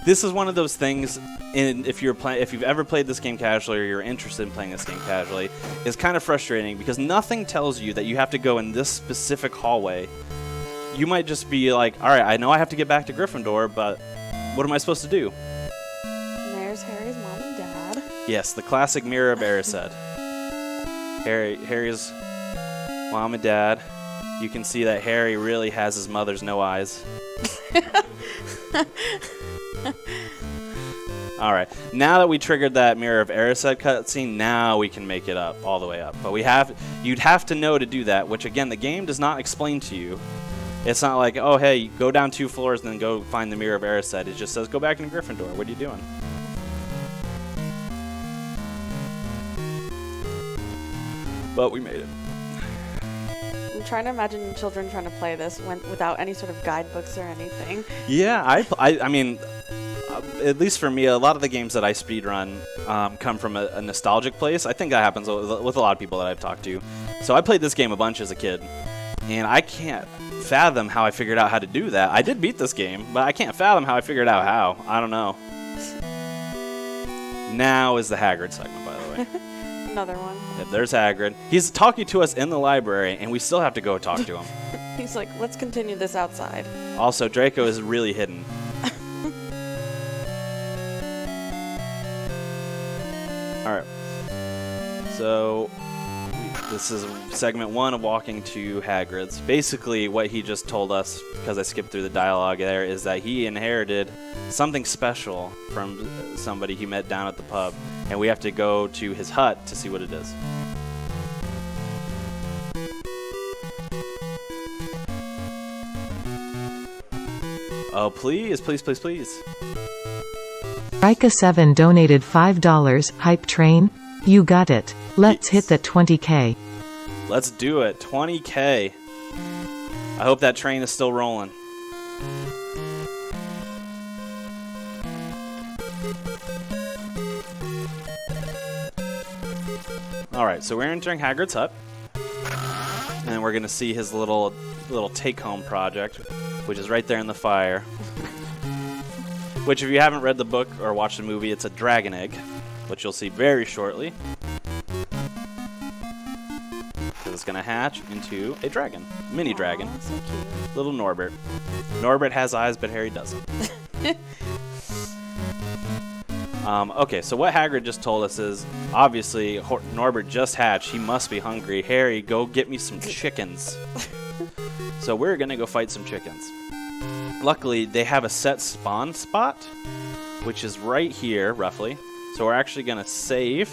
A: This is one of those things, if you've ever played this game casually or you're interested in playing this game casually, it's kind of frustrating because nothing tells you that you have to go in this specific hallway. You might just be like, all right, I know I have to get back to Gryffindor, but what am I supposed to do?
B: There's Harry's mom and dad.
A: Yes, the classic Mirror of Erised. Harry's mom and dad. You can see that Harry really has his mother's no eyes. All right, now that we triggered that Mirror of Erised cutscene, now we can make it up, all the way up. But you'd have to know to do that, which again, the game does not explain to you. It's not like, oh, hey, go down 2 floors and then go find the Mirror of Erised. It just says, go back into Gryffindor. What are you doing? But we made it.
B: I'm trying to imagine children trying to play this without any sort of guidebooks or anything.
A: Yeah, I mean, at least for me, a lot of the games that I speedrun come from a nostalgic place. I think that happens with a lot of people that I've talked to. So I played this game a bunch as a kid, and I can't fathom how I figured out how to do that. I did beat this game, but I can't fathom how I figured out how. I don't know. Now is the Hagrid segment, by the way.
B: Another one.
A: Yep, there's Hagrid. He's talking to us in the library, and we still have to go talk to him.
B: He's like, let's continue this outside.
A: Also, Draco is really hidden. Alright. So, this is segment 1 of walking to Hagrid's. Basically, what he just told us, because I skipped through the dialogue there, is that he inherited something special from somebody he met down at the pub. And we have to go to his hut to see what it is. Oh, please, please, please, please.
C: Rika7 donated $5. Hype train? You got it. Let's hit that 20K.
A: Let's do it. 20K. I hope that train is still rolling. Alright, so we're entering Hagrid's hut. And we're going to see his little take-home project, which is right there in the fire. Which, if you haven't read the book or watched the movie, it's a dragon egg, which you'll see very shortly. Because it's going to hatch into a dragon. Mini dragon.
B: So cute.
A: Little Norbert. Norbert has eyes, but Harry doesn't. Okay, so what Hagrid just told us is, obviously, Norbert just hatched. He must be hungry. Harry, go get me some chickens. So we're going to go fight some chickens. Luckily, they have a set spawn spot, which is right here, roughly. So we're actually going to save,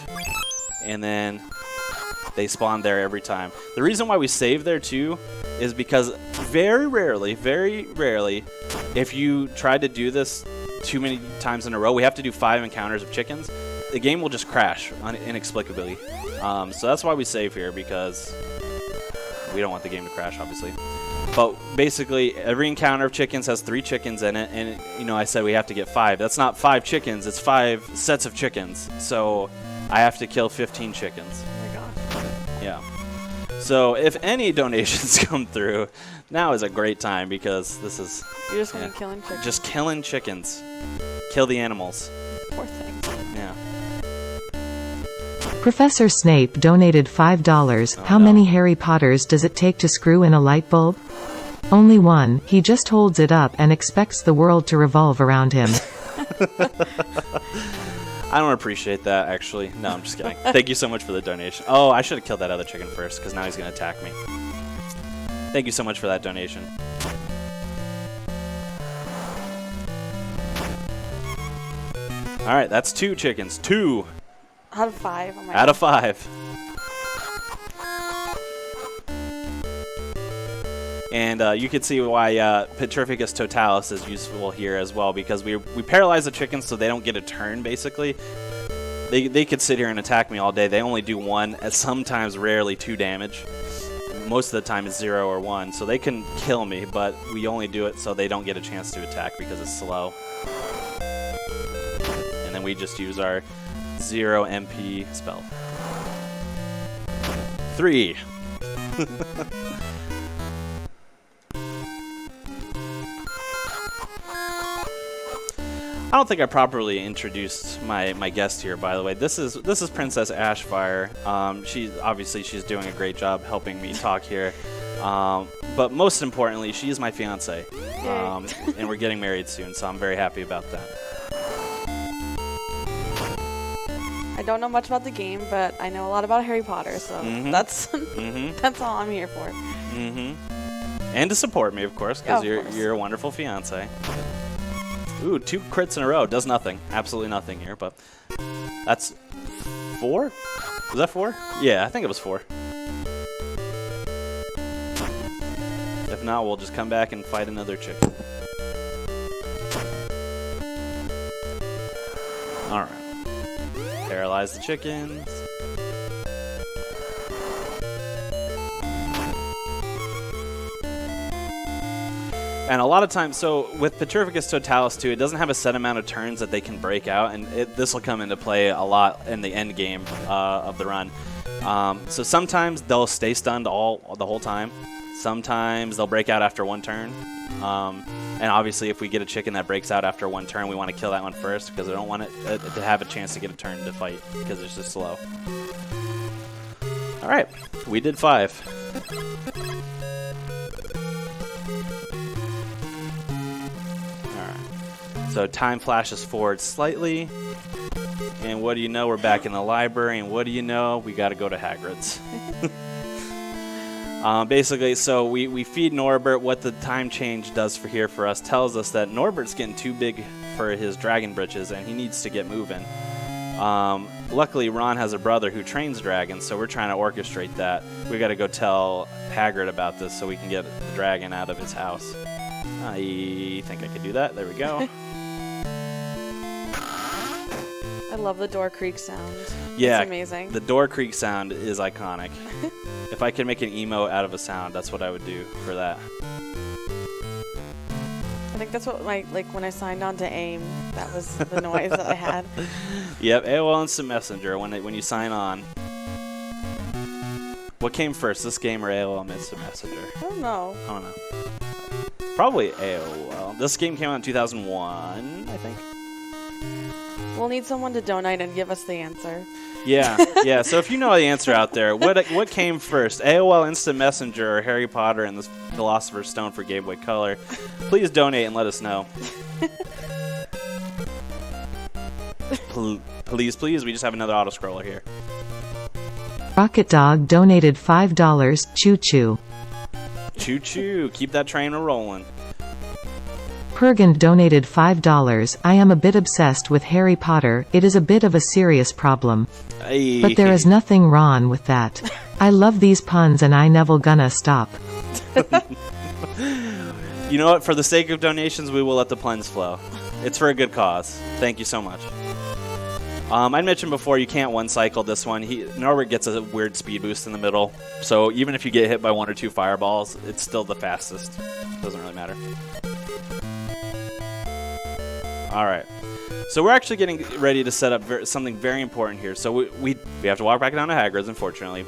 A: and then they spawn there every time. The reason why we save there, too, is because very rarely, if you try to do this too many times in a row, we have to do 5 encounters of chickens, the game will just crash inexplicably. So that's why we save here, because we don't want the game to crash, obviously. But basically, every encounter of chickens has 3 chickens in it, and you know, I said we have to get 5. That's not 5 chickens, it's 5 sets of chickens. So I have to kill 15 chickens.
B: Oh my gosh.
A: Yeah. So if any donations come through, now is a great time, because this is...
B: You're just going to be killing chickens.
A: Just killing chickens. Kill the animals.
B: Poor thing.
A: Yeah.
C: Professor Snape donated $5. How many Harry Potters does it take to screw in a light bulb? Only one. He just holds it up and expects the world to revolve around him.
A: I don't appreciate that, actually. No, I'm just kidding. Thank you so much for the donation. Oh, I should have killed that other chicken first, because now he's going to attack me. Thank you so much for that donation. All right, that's 2 chickens. 2
B: out of 5. Oh my
A: out of 5. And you can see why Petrificus Totalis is useful here as well, because we paralyze the chickens so they don't get a turn, basically. They could sit here and attack me all day. They only do 1, and sometimes, rarely, 2 damage. Most of the time it's 0 or 1, so they can kill me, but we only do it so they don't get a chance to attack because it's slow. And then we just use our 0 MP spell. 3. I don't think I properly introduced my guest here, by the way. This is Princess Ashfire. She's doing a great job helping me talk here. But most importantly, she is my fiance. And we're getting married soon, so I'm very happy about that.
B: I don't know much about the game, but I know a lot about Harry Potter, so that's that's all I'm here for.
A: And to support me, of course, because you're a wonderful fiance. Ooh, 2 crits in a row. Does nothing. Absolutely nothing here, but that's 4? Was that 4? Yeah, I think it was 4. If not, we'll just come back and fight another chicken. Alright. Paralyze the chickens. And a lot of times, so with Petrificus Totalis too, it doesn't have a set amount of turns that they can break out, and this will come into play a lot in the end game of the run. So sometimes they'll stay stunned the whole time. Sometimes they'll break out after 1 turn. And obviously, if we get a chicken that breaks out after 1 turn, we want to kill that one first, because we don't want it to have a chance to get a turn to fight, because it's just slow. All right, we did 5. So time flashes forward slightly, and what do you know, we're back in the library, and what do you know, we got to go to Hagrid's. Basically, so we feed Norbert. What the time change does for us tells us that Norbert's getting too big for his dragon britches, and he needs to get moving. Luckily, Ron has a brother who trains dragons, so we're trying to orchestrate that. We got to go tell Hagrid about this so we can get the dragon out of his house. I think I could do that. There we go.
B: I love the door creak sound.
A: Yeah,
B: it's amazing.
A: The door creak sound is iconic. If I could make an emote out of a sound, that's what I would do for that.
B: I think that's what like when I signed on to AIM, that was the noise that I had.
A: Yep, AOL Instant Messenger when you sign on. What came first, this game or AOL Instant Messenger?
B: I don't know.
A: Probably AOL. This game came out in 2001, I think.
B: We'll need someone to donate and give us the answer.
A: Yeah. So if you know the answer out there, what came first, AOL Instant Messenger or Harry Potter and the Philosopher's Stone for Game Boy Color? Please donate and let us know. Please, we just have another auto-scroller here.
C: Rocket Dog donated $5. Choo choo.
A: Choo choo. Keep that train a-rolling.
C: Pergand donated $5. I am a bit obsessed with Harry Potter. It is a bit of a serious problem.
A: Hey.
C: But there is nothing wrong with that. I love these puns and I never gonna stop.
A: You know what? For the sake of donations, we will let the plens flow. It's for a good cause. Thank you so much. I mentioned before you can't one-cycle this one. Norbert gets a weird speed boost in the middle, so even if you get hit by 1 or 2 fireballs, it's still the fastest. Doesn't really matter. All right. So we're actually getting ready to set up something very important here. So we have to walk back down to Hagrid's, unfortunately.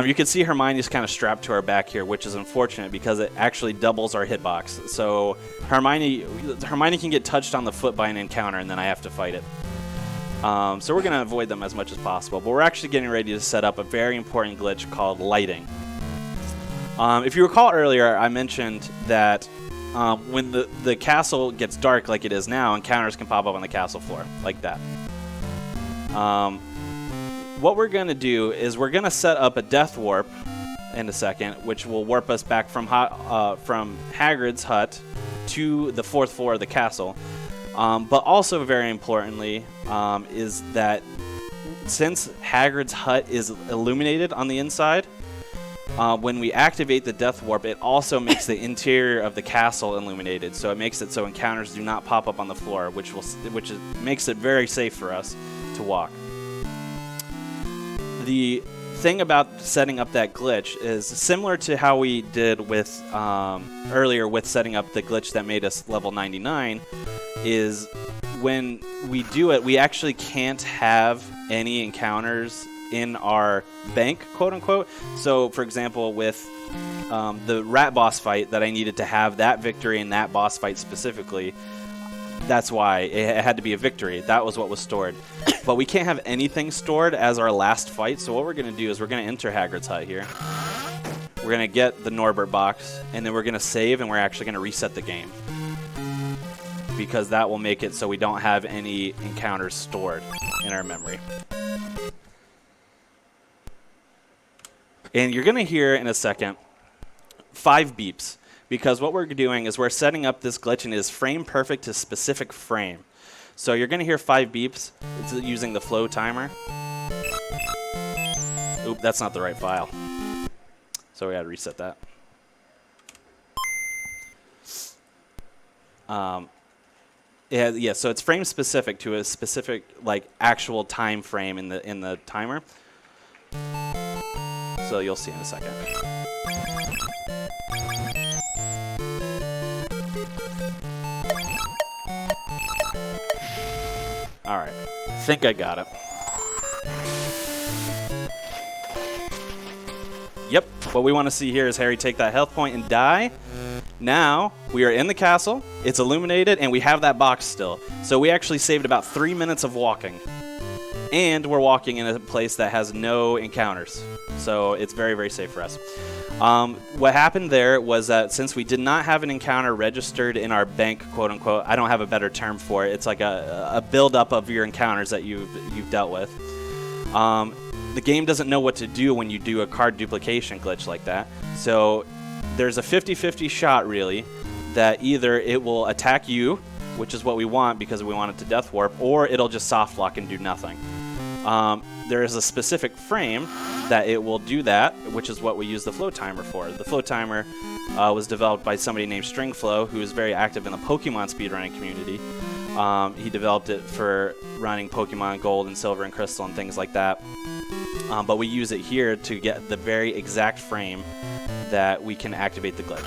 A: You can see Hermione's kind of strapped to our back here, which is unfortunate because it actually doubles our hitbox. So Hermione can get touched on the foot by an encounter, and then I have to fight it. So we're going to avoid them as much as possible. But we're actually getting ready to set up a very important glitch called lighting. If you recall earlier, I mentioned that when the castle gets dark like it is now, encounters can pop up on the castle floor, like that. What we're going to do is we're going to set up a death warp in a second, which will warp us back from Hagrid's hut to the 4th floor of the castle. But also very importantly is that since Hagrid's hut is illuminated on the inside, when we activate the death warp, it also makes the interior of the castle illuminated. So it makes it so encounters do not pop up on the floor, which makes it very safe for us to walk. The thing about setting up that glitch is similar to how we did with earlier with setting up the glitch that made us level 99. Is when we do it, we actually can't have any encounters in our bank, quote unquote. So, for example, with the rat boss fight that I needed to have that victory in that boss fight specifically, that's why it had to be a victory. That was what was stored. But we can't have anything stored as our last fight, so what we're going to do is we're going to enter Hagrid's hut here. We're going to get the Norbert box, and then we're going to save, and we're actually going to reset the game. Because that will make it so we don't have any encounters stored in our memory. And you're going to hear in a second 5 beeps. Because what we're doing is we're setting up this glitch and it is frame perfect to specific frame. So you're going to hear 5 beeps. It's using the flow timer. Oop, that's not the right file. So we had to reset that. Yeah, so it's frame specific to a specific like actual time frame in the timer. So you'll see in a second. All right, I think I got it. Yep, what we want to see here is Harry take that health point and die. Now, we are in the castle, it's illuminated, and we have that box still. So we actually saved about 3 minutes of walking. And we're walking in a place that has no encounters. So it's very, very safe for us. What happened there was that since we did not have an encounter registered in our bank, quote-unquote, I don't have a better term for it. It's like a build-up of your encounters that you've dealt with. The game doesn't know what to do when you do a card duplication glitch like that. So there's a 50-50 shot, really, that either it will attack you, which is what we want because we want it to death warp, or it'll just soft lock and do nothing. There is a specific frame that it will do that, which is what we use the flow timer for. The flow timer was developed by somebody named Stringflow, who is very active in the Pokemon speedrunning community. He developed it for running Pokemon Gold and Silver and Crystal and things like that. But we use it here to get the very exact frame that we can activate the glitch.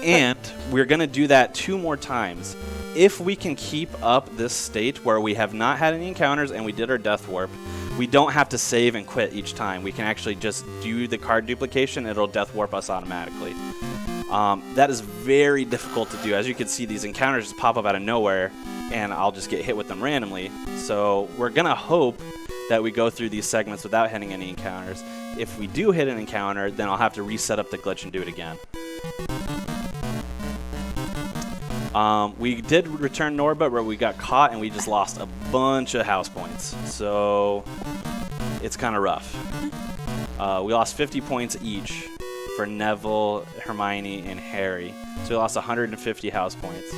A: And we're going to do that 2 more times. If we can keep up this state where we have not had any encounters and we did our death warp, we don't have to save and quit each time. We can actually just do the card duplication and it'll death warp us automatically. That is very difficult to do. As you can see, these encounters just pop up out of nowhere and I'll just get hit with them randomly. So we're going to hope that we go through these segments without hitting any encounters. If we do hit an encounter, then I'll have to reset up the glitch and do it again. We did return Norbert, but we got caught and we just lost a bunch of house points. So it's kind of rough. We lost 50 points each for Neville, Hermione, and Harry. So we lost 150 house points.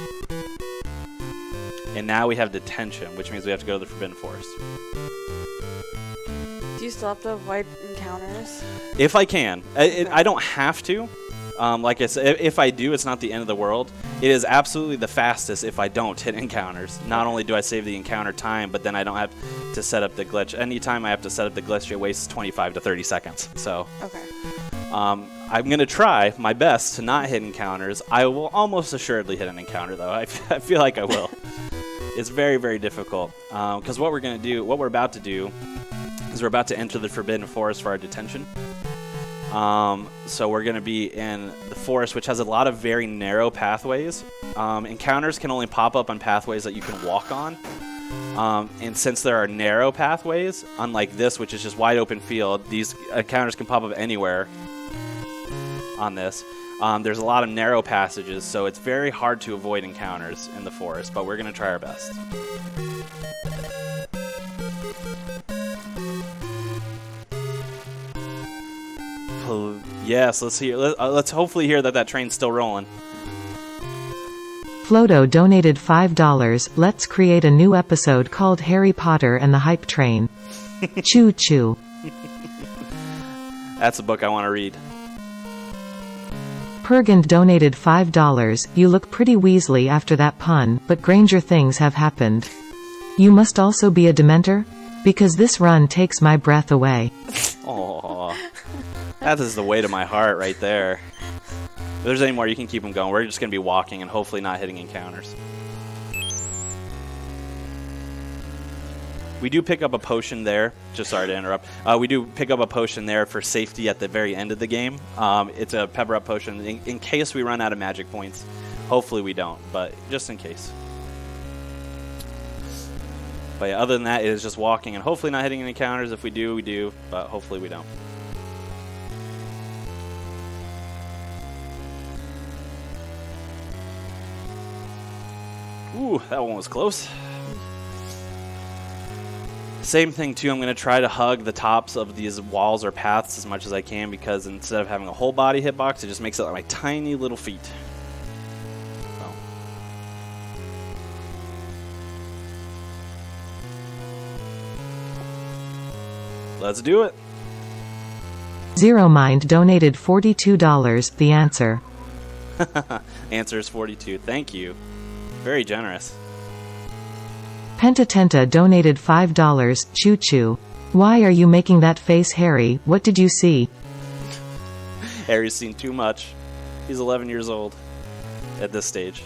A: And now we have detention, which means we have to go to the Forbidden Forest.
B: Do you still have to avoid encounters?
A: If I can. I don't have to. Like I said, if I do, it's not the end of the world. It is absolutely the fastest if I don't hit encounters. Not only do I save the encounter time, but then I don't have to set up the glitch. Anytime I have to set up the glitch, it wastes 25 to 30 seconds. So,
B: okay.
A: I'm going to try my best to not hit encounters. I will almost assuredly hit an encounter, though. I feel like I will. It's very, very difficult. Because what we're about to do, is we're about to enter the Forbidden Forest for our detention. So we're going to be in the forest, which has a lot of very narrow pathways. Encounters can only pop up on pathways that you can walk on. And since there are narrow pathways, unlike this, which is just wide open field, these encounters can pop up anywhere on this. There's a lot of narrow passages, so it's very hard to avoid encounters in the forest, but we're going to try our best. Yes, let's hopefully hear that train's still rolling.
C: Floto donated $5. Let's create a new episode called Harry Potter and the Hype Train. Choo choo.
A: That's a book I want to read.
C: Pergand donated $5. You look pretty Weasley after that pun, but Granger things have happened. You must also be a Dementor? Because this run takes my breath away.
A: Aww. That is the weight of my heart right there. If there's any more, you can keep them going. We're just going to be walking and hopefully not hitting encounters. We do pick up a potion there. Just sorry to interrupt. We do pick up a potion there for safety at the very end of the game. It's a pepper up potion in case we run out of magic points. Hopefully we don't, but just in case. But yeah, other than that, it is just walking and hopefully not hitting any encounters. If we do, we do, but hopefully we don't. Ooh, that one was close. Same thing too, I'm going to try to hug the tops of these walls or paths as much as I can, because instead of having a whole body hitbox, it just makes it like my tiny little feet. So. Let's do it.
C: Zero Mind donated $42. The answer.
A: Answer is 42. Thank you. Very generous.
C: Pentatenta donated $5. Choo choo. Why are you making that face, Harry? What did you see?
A: Harry's seen too much. He's 11 years old at this stage.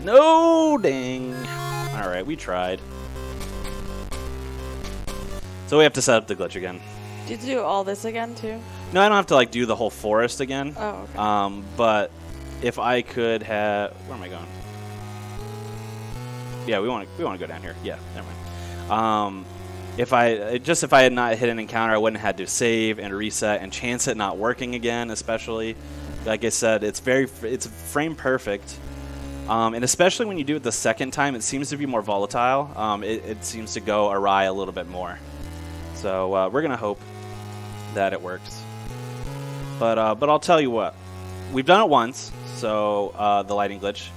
A: No, dang. Alright, we tried. So we have to set up the glitch again.
B: Did you do all this again, too?
A: No, I don't have to like do the whole forest again.
B: Oh, okay.
A: But if I could have... Where am I going? Yeah, we want to go down here. Yeah, never mind. If I had not hit an encounter, I wouldn't have had to save and reset and chance it not working again. Especially, like I said, it's frame perfect, and especially when you do it the second time, it seems to be more volatile. It seems to go awry a little bit more. So we're gonna hope that it works. But I'll tell you what, we've done it once. So the lighting glitch.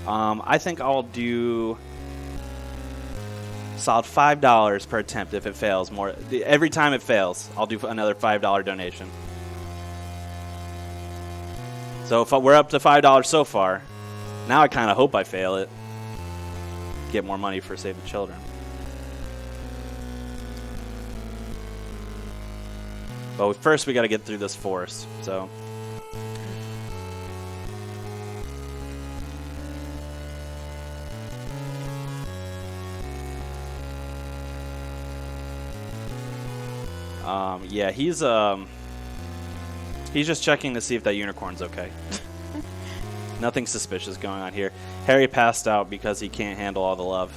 A: I think I'll do solid $5 per attempt if it fails. Every time it fails, I'll do another $5 donation. So if we're up to $5 so far, now I kind of hope I fail it. Get more money for Save the Children. But first we got to get through this forest. So. Yeah, he's just checking to see if that unicorn's okay. Nothing suspicious going on here. Harry passed out because he can't handle all the love.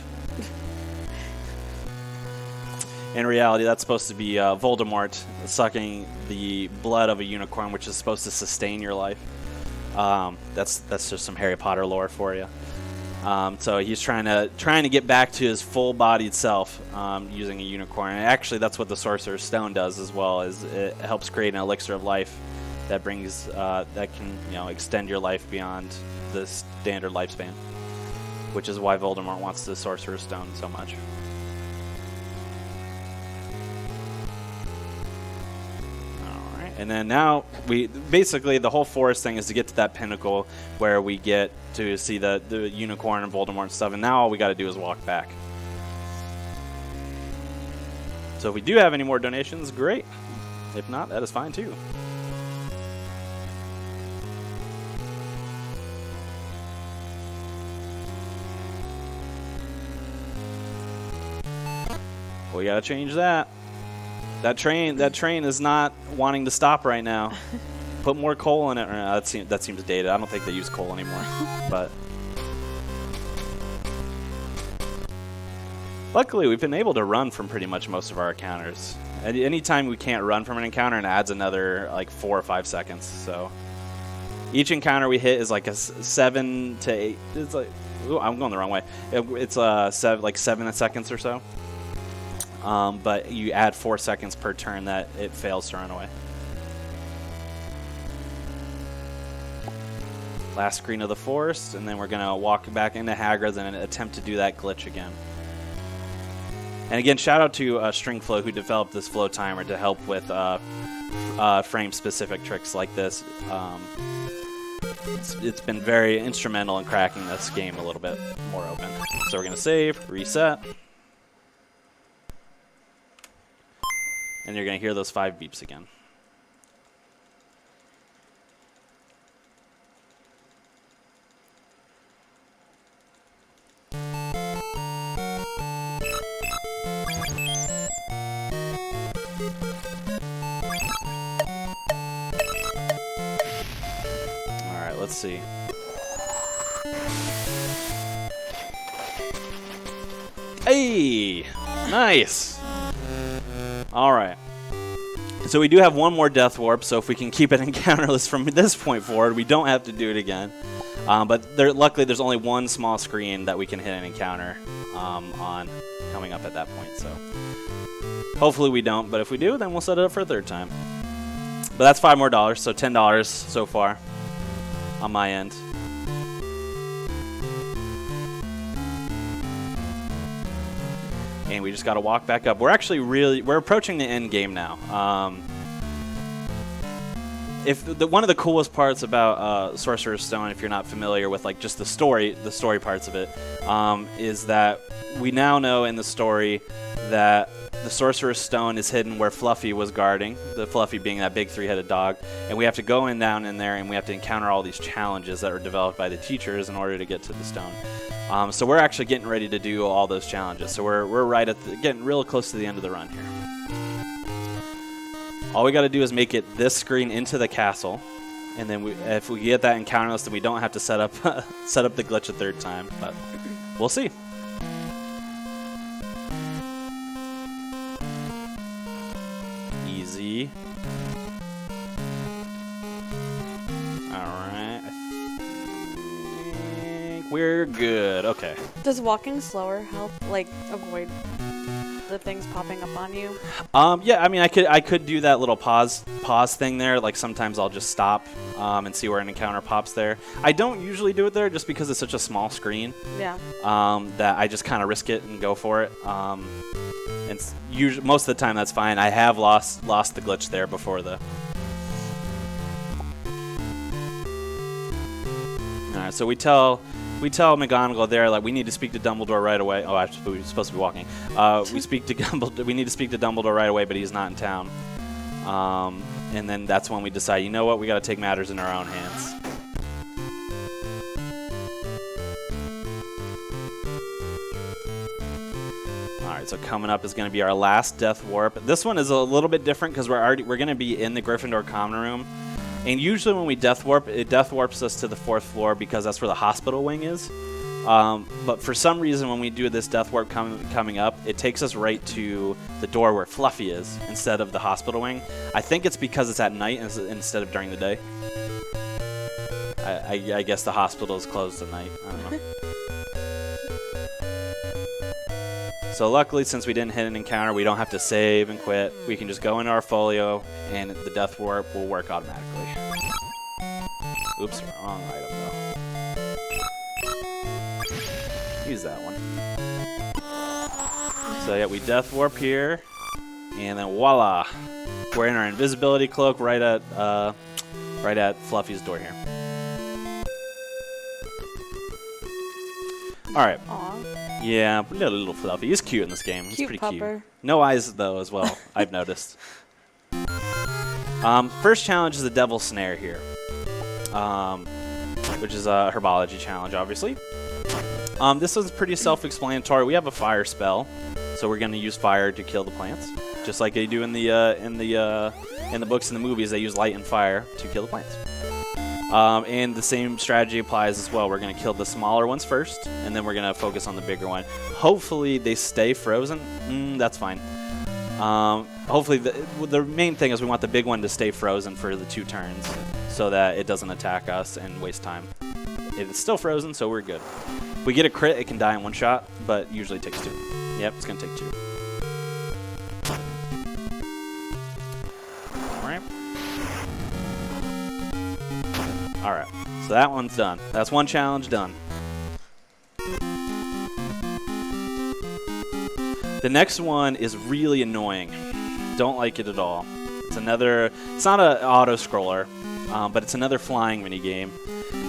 A: In reality, that's supposed to be Voldemort sucking the blood of a unicorn, which is supposed to sustain your life. That's just some Harry Potter lore for you. So he's trying to get back to his full-bodied self using a unicorn. And actually, that's what the Sorcerer's Stone does as well. Is it helps create an elixir of life that brings that can extend your life beyond the standard lifespan, which is why Voldemort wants the Sorcerer's Stone so much. and then now basically the whole forest thing is to get to that pinnacle where we get to see the unicorn and Voldemort and stuff, and now all we got to do is walk back. So if we do have any more donations, great. If not, that is fine too. We gotta change that. That train is not wanting to stop right now. Put more coal in it. That seems dated. I don't think they use coal anymore. But luckily, we've been able to run from pretty much most of our encounters. Anytime we can't run from an encounter, it adds another like 4 or 5 seconds. So each encounter we hit is like a 7 to 8. It's like, ooh, I'm going the wrong way. It's like 7 seconds or so. But you add 4 seconds per turn that it fails to run away. Last screen of the forest, and then we're going to walk back into Hagrid's and attempt to do that glitch again. And again, shout out to StringFlow, who developed this flow timer to help with frame-specific tricks like this. It's been very instrumental in cracking this game a little bit more open. So we're going to save, reset. And you're going to hear those 5 beeps again. All right, let's see. Hey! Nice! Alright. So we do have one more Death Warp, so if we can keep it encounterless from this point forward, we don't have to do it again. But luckily there's only one small screen that we can hit an encounter on coming up at that point. So hopefully we don't, but if we do, then we'll set it up for a third time. But that's $5 more, so $10 so far on my end. And we just got to walk back up. We're actually we're approaching the end game now. One of the coolest parts about Sorcerer's Stone, if you're not familiar with like just the story parts of it, is that we now know in the story that the Sorcerer's Stone is hidden where Fluffy was guarding, the Fluffy being that big 3-headed dog, and we have to go down in there and we have to encounter all these challenges that are developed by the teachers in order to get to the stone. So we're actually getting ready to do all those challenges. So we're right at getting real close to the end of the run here. All we got to do is make it this screen into the castle, and then if we get that encounterless, then we don't have to set up the glitch a third time. But we'll see. Easy. We're good. Okay.
B: Does walking slower help, like, avoid the things popping up on you?
A: Yeah. I mean, I could do that little pause thing there. Like sometimes I'll just stop and see where an encounter pops there. I don't usually do it there just because it's such a small screen.
B: Yeah.
A: That I just kind of risk it and go for it. And usually most of the time that's fine. I have lost the glitch there before the. All right. So we tell McGonagall there, like, we need to speak to Dumbledore right away. Oh, actually, we're supposed to be walking. We need to speak to Dumbledore right away, but he's not in town. And then that's when we decide, you know what, we got to take matters in our own hands. All right, so coming up is going to be our last Death Warp. This one is a little bit different because we're going to be in the Gryffindor common room. And usually when we Death Warp, it Death Warps us to the 4th floor because that's where the hospital wing is. But for some reason, when we do this Death Warp coming up, it takes us right to the door where Fluffy is instead of the hospital wing. I think it's because it's at night instead of during the day. I guess the hospital is closed at night. I don't know. So luckily, since we didn't hit an encounter, we don't have to save and quit. We can just go into our folio, and the Death Warp will work automatically. Oops, wrong item though. Use that one. So yeah, we Death Warp here, and then voila. Wearing our invisibility cloak right at Fluffy's door here. All right.
B: Aw.
A: Yeah, little Fluffy. He's cute in this game. He's pretty
B: pupper.
A: cute. No eyes though, as well. I've noticed. First challenge is the Devil Snare here, which is a Herbology challenge, obviously. This is pretty self-explanatory. We have a fire spell, so we're going to use fire to kill the plants, just like they do in the books and the movies. They use light and fire to kill the plants. And the same strategy applies as well. We're going to kill the smaller ones first, and then we're going to focus on the bigger one. Hopefully they stay frozen. That's fine. Hopefully the main thing is we want the big one to stay frozen for the 2 turns so that it doesn't attack us and waste time. It's still frozen, so we're good. If we get a crit, it can die in 1 shot, but usually takes 2. Yep, it's going to take 2. Alright, so that one's done. That's 1 challenge done. The next one is really annoying. Don't like it at all. It's not an auto-scroller, but it's another flying minigame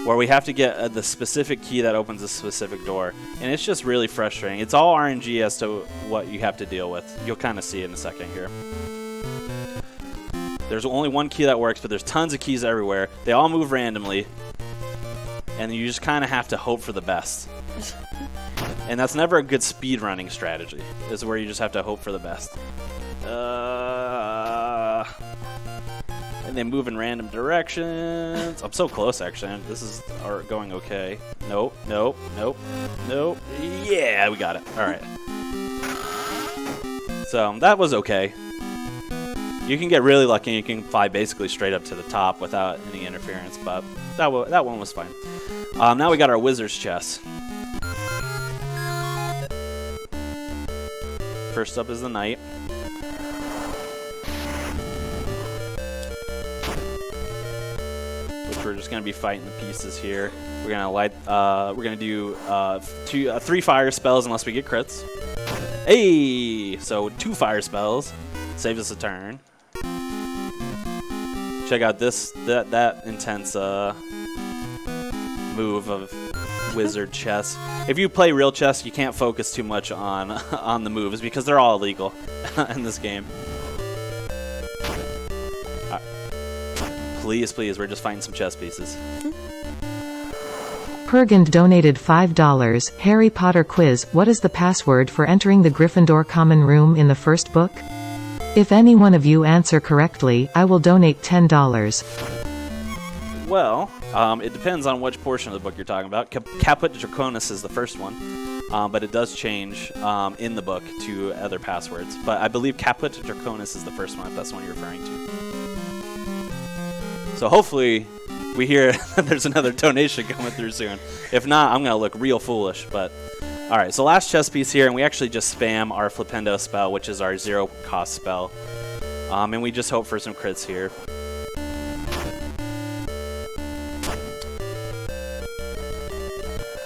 A: where we have to get the specific key that opens a specific door. And it's just really frustrating. It's all RNG as to what you have to deal with. You'll kind of see it in a second here. There's only 1 key that works, but there's tons of keys everywhere. They all move randomly, and you just kind of have to hope for the best. And that's never a good speedrunning strategy, is where you just have to hope for the best. And they move in random directions. I'm so close, actually. This is going okay. Nope, nope, nope, nope. Yeah, we got it. All right. So that was okay. You can get really lucky and you can fly basically straight up to the top without any interference, but that one was fine. Now we got our wizard's chest. First up is the knight. Which we're just gonna be fighting the pieces here. We're gonna do 3 fire spells unless we get crits. Hey, so 2 fire spells saves us a turn. Check out that intense move of wizard chess. If you play real chess, you can't focus too much on the moves because they're all illegal in this game. Please, please, we're just fighting some chess pieces.
C: Pergand donated $5. Harry Potter quiz. What is the password for entering the Gryffindor common room in the first book? If any one of you answer correctly, I will donate $10.
A: Well, it depends on which portion of the book you're talking about. Caput Draconis is the first one, but it does change in the book to other passwords. But I believe Caput Draconis is the first one, if that's the one you're referring to. So hopefully we hear that there's another donation coming through soon. If not, I'm going to look real foolish. But all right, so last chess piece here, and we actually just spam our Flipendo spell, which is our 0-cost spell. And we just hope for some crits here.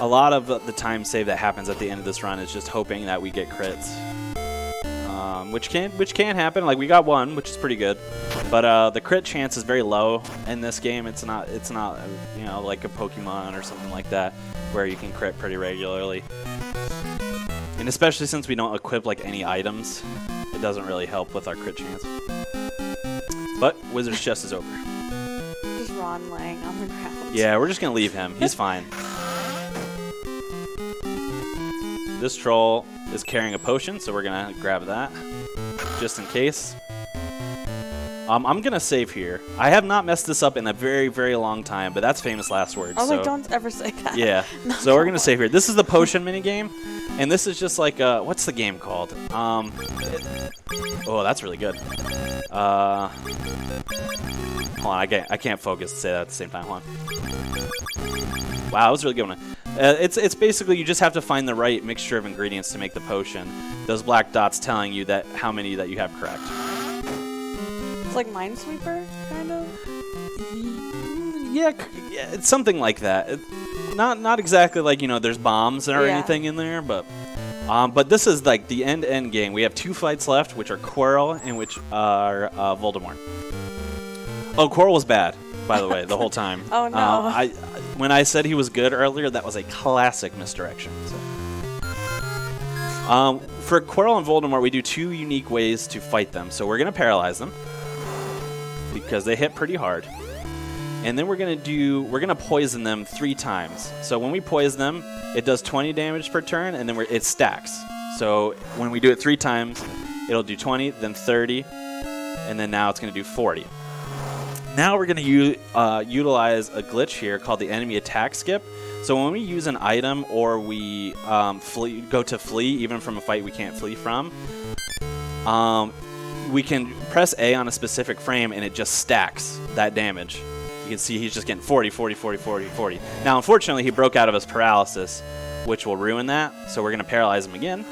A: A lot of the time save that happens at the end of this run is just hoping that we get crits, which can happen. Like we got 1, which is pretty good, but the crit chance is very low in this game. It's not you know, like a Pokemon or something like that where you can crit pretty regularly. And especially since we don't equip like any items, it doesn't really help with our crit chance. But Wizard's Chest is over.
B: Just Ron laying on the ground.
A: Yeah, we're just gonna leave him. He's fine. This troll is carrying a potion, so we're gonna grab that just in case. I'm gonna save here. I have not messed this up in a very, very long time, but that's famous last words.
B: Oh,
A: so.
B: like, don't ever say that.
A: Yeah. So we're gonna save here. This is the potion minigame, and this is just like what's the game called? Oh, that's really good. Hold on, I can't focus to say that at the same time. Hold on. Wow, that was a really good one. It's basically you just have to find the right mixture of ingredients to make the potion. Those black dots telling you that how many that you have correct.
B: It's like Minesweeper, kind of?
A: Yeah, it's something like that. Not exactly like, you know, there's bombs or anything in there, but But this is like the end game. We have 2 fights left, which are Quirrell and which are Voldemort. Oh, Quirrell was bad, by the way, the whole time.
B: Oh, no.
A: When I said he was good earlier, that was a classic misdirection. So. For Quirrell and Voldemort, we do 2 unique ways to fight them. So we're going to paralyze them because they hit pretty hard. And then we're going to poison them 3 times. So when we poison them, it does 20 damage per turn, and then it stacks. So when we do it 3 times, it'll do 20, then 30, and then now it's going to do 40. Now we're going to utilize a glitch here called the enemy attack skip. So when we use an item or we go to flee, even from a fight we can't flee from, we can press A on a specific frame, and it just stacks that damage. You can see he's just getting 40, 40, 40, 40, 40. Now, unfortunately, he broke out of his paralysis, which will ruin that. So we're going to paralyze him again.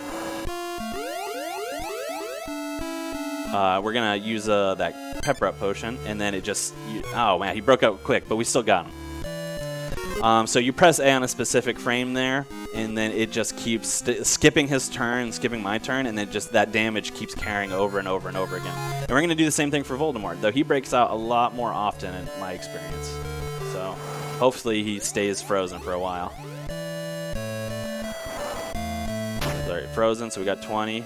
A: We're going to use that pepper up potion, and then it just... oh, man, he broke out quick, but we still got him. So you press A on a specific frame there, and then it just keeps skipping his turn, skipping my turn, and then just that damage keeps carrying over and over and over again. And we're going to do the same thing for Voldemort, though he breaks out a lot more often in my experience. So hopefully he stays frozen for a while. Alright, frozen, so we got 20.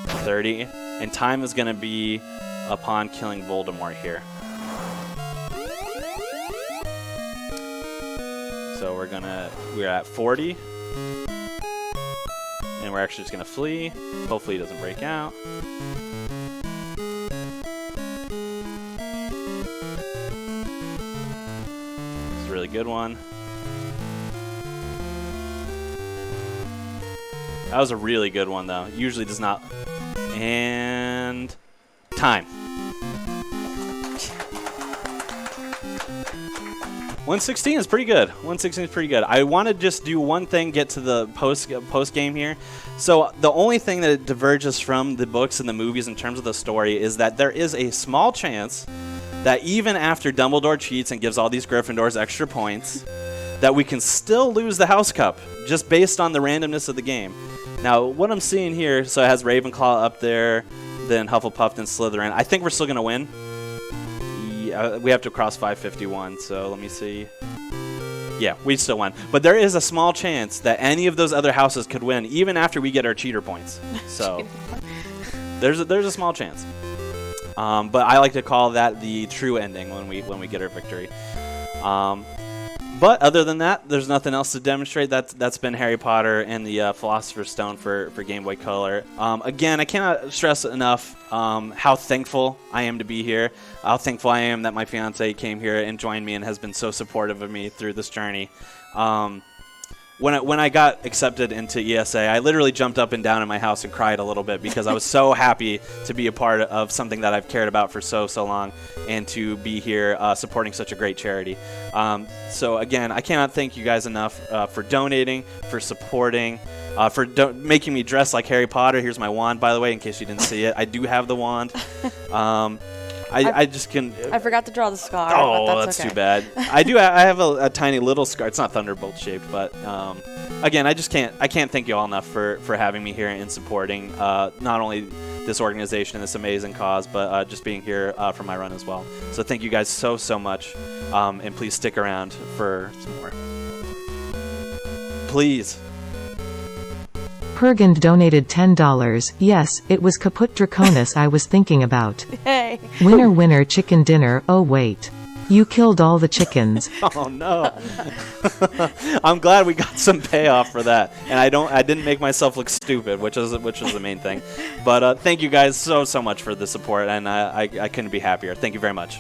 A: 30. And time is going to be upon killing Voldemort here. So we're at 40. And we're actually just going to flee. Hopefully he doesn't break out. It's a really good one. That was a really good one, though. Usually does not... And... time. 116 is pretty good. 116 is pretty good. I want to just do one thing, get to the post game here. So the only thing that diverges from the books and the movies in terms of the story is that there is a small chance that even after Dumbledore cheats and gives all these Gryffindors extra points, that we can still lose the House Cup just based on the randomness of the game. Now, what I'm seeing here, so it has Ravenclaw up there, then Hufflepuff, then Slytherin. I think we're still going to win. We have to cross 551, so let me see. Yeah, we still won. But there is a small chance that any of those other houses could win, even after we get our cheater points. So there's a small chance. But I like to call that the true ending when we get our victory. But other than that, there's nothing else to demonstrate. That's been Harry Potter and the Philosopher's Stone for Game Boy Color. Again, I cannot stress enough how thankful I am to be here. How thankful I am that my fiance came here and joined me and has been so supportive of me through this journey. When I got accepted into ESA, I literally jumped up and down in my house and cried a little bit because I was so happy to be a part of something that I've cared about for so long and to be here supporting such a great charity. So again, I cannot thank you guys enough for donating, for supporting, for making me dress like Harry Potter. Here's my wand, by the way, in case you didn't see it. I do have the wand. I just can...
B: I forgot to draw the scar.
A: Oh,
B: but
A: that's
B: okay.
A: too bad. I have a tiny little scar. It's not Thunderbolt shaped, but again, I can't thank you all enough for having me here and supporting not only this organization and this amazing cause, but just being here for my run as well. So thank you guys so much, and please stick around for some more. Please.
C: Pergand donated $10. Yes, it was Caput Draconis I was thinking about.
B: Hey.
C: Winner chicken dinner. Oh wait. You killed all the chickens.
A: Oh no. I'm glad we got some payoff for that. And I didn't make myself look stupid, which is the main thing. But thank you guys so much for the support, and I couldn't be happier. Thank you very much.